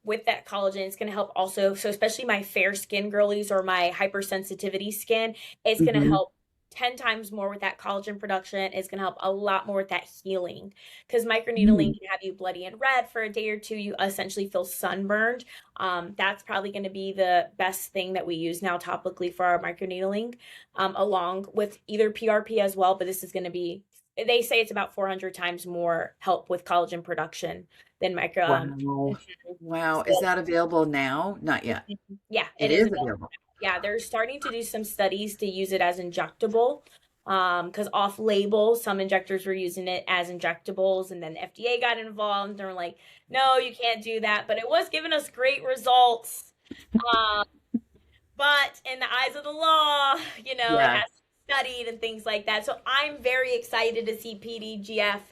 with that collagen. It's going to help also. So especially my fair skin girlies or my hypersensitivity skin, it's going to
Hmm.
help 10 times more with that collagen production. It's going to help a lot more with that healing because microneedling can have you bloody and red for a day or two. You essentially feel sunburned. That's probably going to be the best thing that we use now topically for our microneedling, along with either PRP as well. But this is going to be, they say it's about 400 times more help with collagen production than micro.
Wow. Wow. Is
So,
that available now? Not yet.
yeah,
It
it is
is
available.
available.
Yeah, they're starting to do some studies to use it as injectable. Because off label, some injectors were using it as injectables, and then FDA got involved. And they're like, no, you can't do that. But it was giving us great results. Um, but in the eyes of the law, it
Yeah.
has to be studied and things like that. So I'm very excited to see PDGF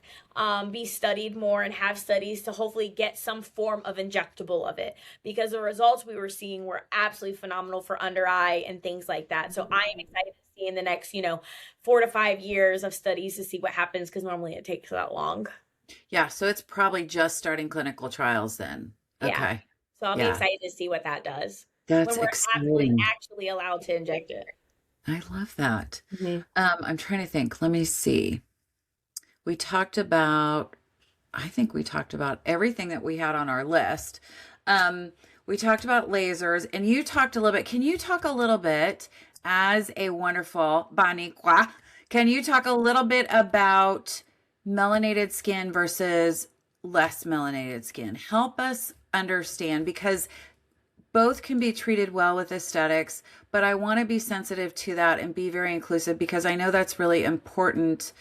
be studied more and have studies to hopefully get some form of injectable of it, because the results we were seeing were absolutely phenomenal for under eye and things like that. So I am excited to see in the next, 4 to 5 years of studies to see what happens, because normally it takes that long.
Yeah. So it's probably just starting clinical trials then.
Yeah.
Okay.
So I'll be
Yeah.
excited to see what that does when
That's
we're actually
exciting.
actually allowed to inject it.
I love that.
Mhm.
I'm trying to think. Let me see. We talked about, I think we talked about everything that we had on our list. We talked about lasers, and you talked a little bit. Can you talk a little bit as a wonderful Baniqua? Can you talk a little bit about melanated skin versus less melanated skin? Help us understand, because both can be treated well with aesthetics, but I want to be sensitive to that and be very inclusive, because I know that's really important,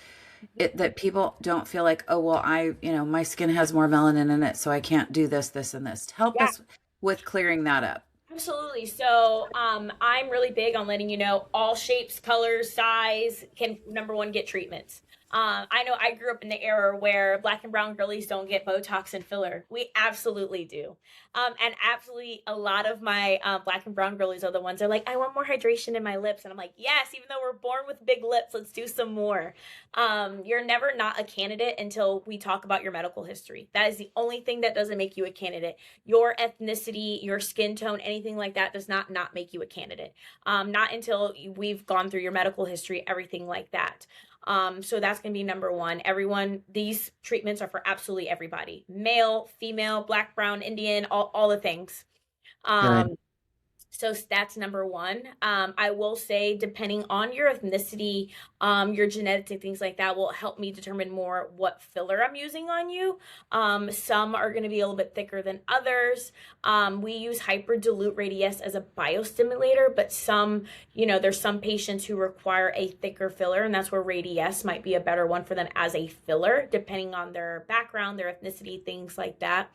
that people don't feel like, oh, well, my skin has more melanin in it, so I can't do this, this, and this. Help
Yeah.
us with clearing that up.
Absolutely. So, I'm really big on letting you know all shapes, colors, size can, number one, get treatments. I know I grew up in the era where black and brown girlies don't get Botox and filler. We absolutely do. And absolutely a lot of my black and brown girlies are the ones that are like, I want more hydration in my lips. And I'm like, yes, even though we're born with big lips, let's do some more. You're never not a candidate until we talk about your medical history. That is the only thing that doesn't make you a candidate. Your ethnicity, your skin tone, anything like that does not make you a candidate. Not until we've gone through your medical history, everything like that. So that's going to be number one. Everyone, these treatments are for absolutely everybody: male, female, black, brown, Indian, all the things.
Good.
Um, so that's number one. I will say, depending on your ethnicity, your genetics and things like that will help me determine more what filler I'm using on you. Some are going to be a little bit thicker than others. We use hyperdilute radius as a biostimulator, but there's some patients who require a thicker filler, and that's where radius might be a better one for them as a filler, depending on their background, their ethnicity, things like that.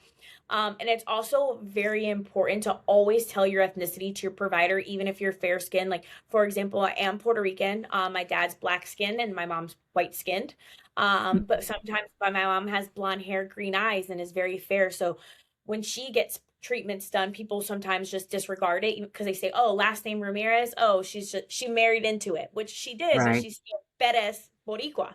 And it's also very important to always tell your ethnicity to your provider, even if you're fair skinned. Like, for example, I am Puerto Rican. My dad's black skinned and my mom's white skinned. But sometimes my mom has blonde hair, green eyes, and is very fair. So when she gets treatments done, people sometimes just disregard it because they say, oh, last name Ramirez. Oh, she married into it, which she did, but
Right.
she's still Perez Boricua.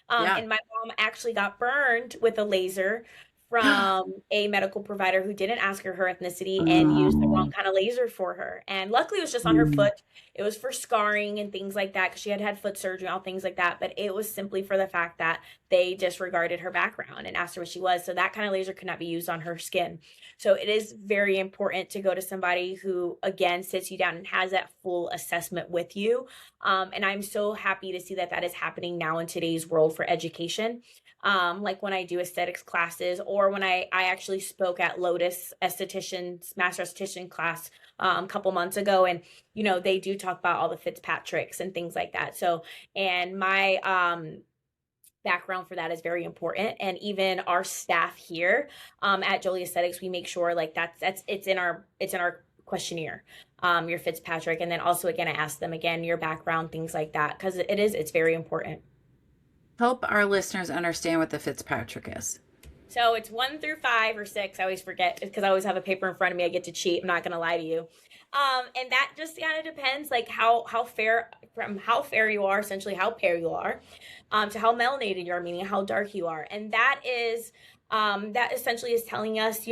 Yeah.
And my mom actually got burned with a laser from a medical provider who didn't ask her ethnicity and used the wrong
Oh.
kind of laser for her. And luckily, it was just on her
Mm.
foot. It was for scarring and things like that because she had had foot surgery, all things like that. But it was simply for the fact that they disregarded her background and asked her what she was. So that kind of laser could not be used on her skin. So it is very important to go to somebody who, again, sits you down and has that full assessment with you. And I'm so happy to see that that is happening now in today's world for education. Like when I do aesthetics classes, or when I actually spoke at Lotus esthetician's master esthetician class a couple months ago, and they do talk about all the Fitzpatricks and things like that. So, and my background for that is very important. And even our staff here at Jolie Aesthetics, we make sure like it's in our questionnaire, your Fitzpatrick. And then also, again, I ask them again, your background, things like that, because it's very important.
Help our listeners understand what the Fitzpatrick is.
So it's 1 through 5 or 6. I always forget because I always have a paper in front of me. I get to cheat. I'm not going to lie to you. And that just kind of depends, like how fair, from how fair you are, essentially how pale you are, to how melanated you are, meaning how dark you are. And that is, that essentially is telling us,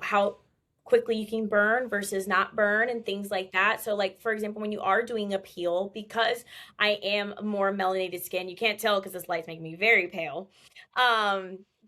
how quickly you can burn versus not burn and things like that. So like, for example, when you are doing a peel, because I am more melanated skin, you can't tell because this light's making me very pale.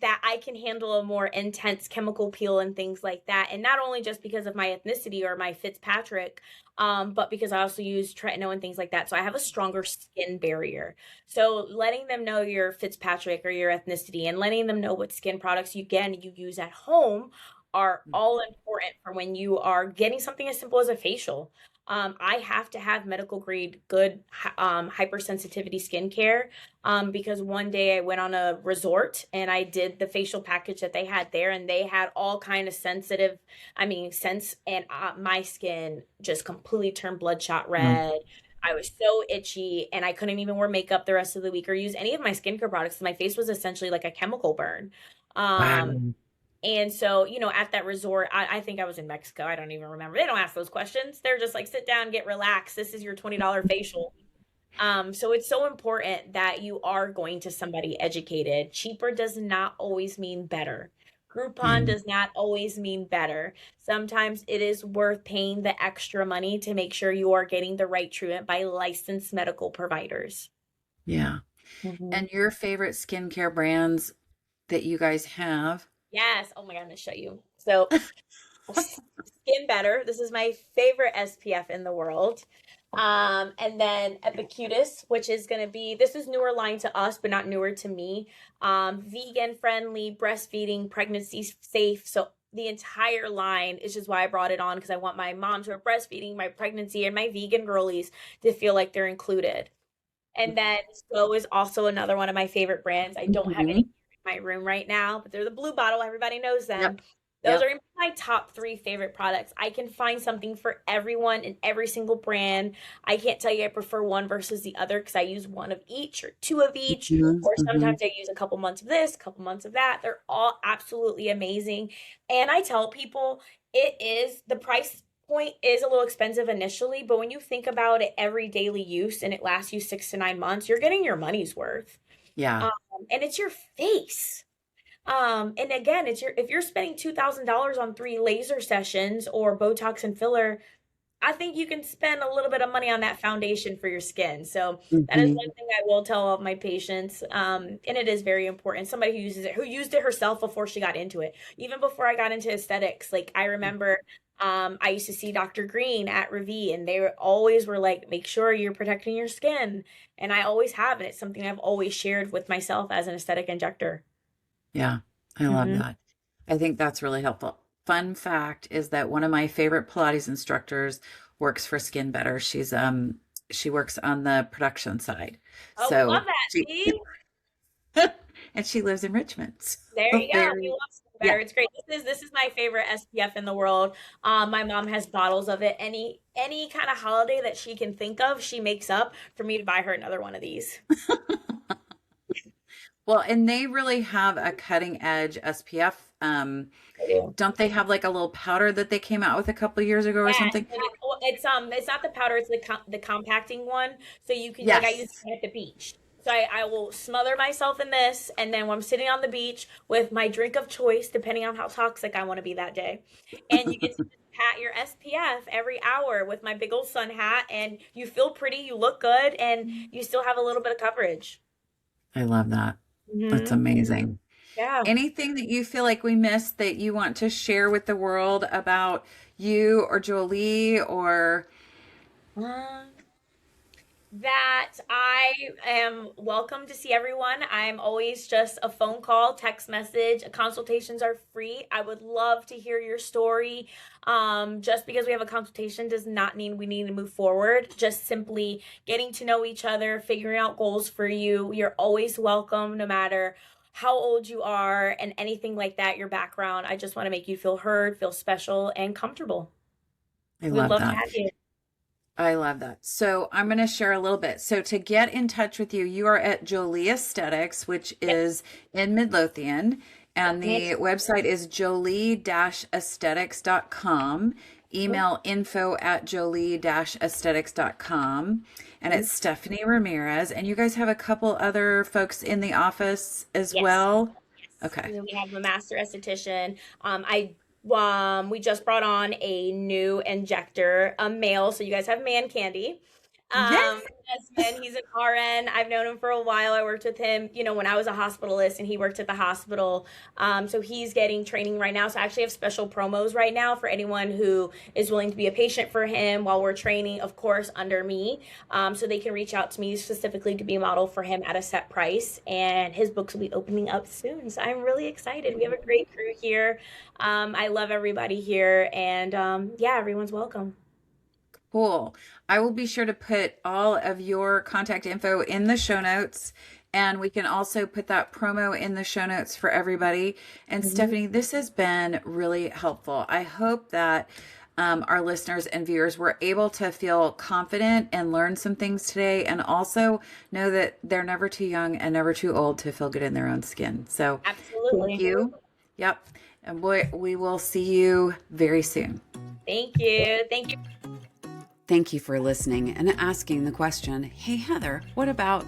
That I can handle a more intense chemical peel and things like that. And not only just because of my ethnicity or my Fitzpatrick, but because I also use tretinoin and things like that. So I have a stronger skin barrier. So letting them know your Fitzpatrick or your ethnicity and letting them know what skin products you use at home are all important for when you are getting something as simple as a facial. I have to have medical grade good hypersensitivity skincare because one day I went on a resort and I did the facial package that they had there, and they had all kind of sensitive, and my skin just completely turned bloodshot red. I was so itchy and I couldn't even wear makeup the rest of the week or use any of my skincare products. My face was essentially like a chemical burn.
Wow.
And so, at that resort, I think I was in Mexico. I don't even remember. They don't ask those questions. They're just like, sit down, get relaxed. This is your $20 facial. So it's so important that you are going to somebody educated. Cheaper does not always mean better. Groupon does not always mean better. Sometimes it is worth paying the extra money to make sure you are getting the right treatment by licensed medical providers.
Yeah. And your favorite skincare brands that you guys have?
Yes. Oh my God, I'm going to show you. So Skin Better. This is my favorite SPF in the world. And then Epicutis, which is going to be, this is newer line to us, but not newer to me. Vegan friendly, breastfeeding, pregnancy safe. So the entire line is just why I brought it on, because I want my moms who are breastfeeding, my pregnancy, and my vegan girlies to feel like they're included. And then So is also another one of my favorite brands. I don't have any in my room right now, but they're the blue bottle. Everybody knows them.
Yep.
Those are my top 3 favorite products. I can find something for everyone in every single brand. I can't tell you I prefer one versus the other because I use one of each or 2 of each, or sometimes I use a couple months of this, a couple months of that. They're all absolutely amazing. And I tell people the price point is a little expensive initially, but when you think about it, every daily use and it lasts you 6 to 9 months, you're getting your money's worth.
Yeah.
And it's your face. And again, if you're spending $2,000 on 3 laser sessions or Botox and filler, I think you can spend a little bit of money on that foundation for your skin. So that is one thing I will tell all of my patients. And it is very important. Somebody who used it herself before she got into it. Even before I got into aesthetics, like I remember I used to see Dr. Green at Revi, and they always were like, make sure you're protecting your skin. And I always have, and it's something I've always shared with myself as an aesthetic injector.
Yeah, I love that. I think that's really helpful. Fun fact is that one of my favorite Pilates instructors works for Skin Better. She works on the production side.
Oh,
So
love that.
and she lives in Richmond.
There you go.
Very,
We love Skin Better. It's great. This is my favorite SPF in the world. My mom has bottles of it. Any kind of holiday that she can think of, she makes up for me to buy her another one of these.
Well, and they really have a cutting edge SPF. Don't they have like a little powder that they came out with a couple of years ago or something?
It's not the powder, it's the compacting one. So you can
Yes.
like I use it at the beach. So I will smother myself in this, and then when I'm sitting on the beach with my drink of choice, depending on how toxic I want to be that day, and you get to pat your SPF every hour with my big old sun hat, and you feel pretty, you look good, and you still have a little bit of coverage.
I love that. That's amazing.
Yeah.
Anything that you feel like we missed that you want to share with the world about you or Jolie or?
That I am welcome to see everyone. I'm always just a phone call, text message. Consultations are free. I would love to hear your story. Just because we have a consultation does not mean we need to move forward. Just simply getting to know each other, figuring out goals for you. You're always welcome, no matter how old you are and anything like that, your background. I just want to make you feel heard, feel special, and comfortable.
I
We'd
love
love to
that.
have you.
I love that. So I'm going to share a little bit. So to get in touch with you, you are at Jolie Aesthetics, which is in Midlothian, and the website is jolie-aesthetics.com. Email info@jolie-aesthetics.com. And it's Stephanie Ramirez. And you guys have a couple other folks in the office as
Yes.
well?
Yes.
Okay.
We have a master esthetician. We just brought on a new injector, a male. So you guys have man candy.
Yay!
Husband, he's an RN. I've known him for a while. I worked with him, when I was a hospitalist and he worked at the hospital. So he's getting training right now. So I actually have special promos right now for anyone who is willing to be a patient for him while we're training, of course, under me. So they can reach out to me specifically to be a model for him at a set price. And his books will be opening up soon. So I'm really excited. We have a great crew here. I love everybody here. And everyone's welcome.
Cool. I will be sure to put all of your contact info in the show notes, and we can also put that promo in the show notes for everybody. And Stephanie, this has been really helpful. I hope that our listeners and viewers were able to feel confident and learn some things today, and also know that they're never too young and never too old to feel good in their own skin. So
absolutely.
Thank you. Yep. And we will see you very soon.
Thank you. Thank you.
Thank you for listening and asking the question, hey, Heather, what about?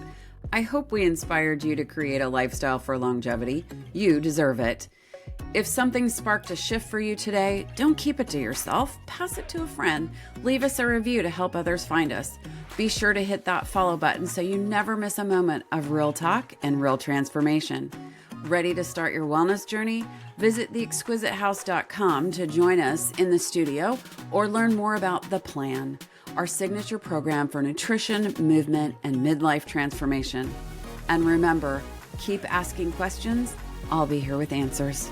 I hope we inspired you to create a lifestyle for longevity. You deserve it. If something sparked a shift for you today, don't keep it to yourself. Pass it to a friend. Leave us a review to help others find us. Be sure to hit that follow button so you never miss a moment of real talk and real transformation. Ready to start your wellness journey? Visit theexquisitehouse.com to join us in the studio or learn more about The Plan, our signature program for nutrition, movement, and midlife transformation. And remember, keep asking questions. I'll be here with answers.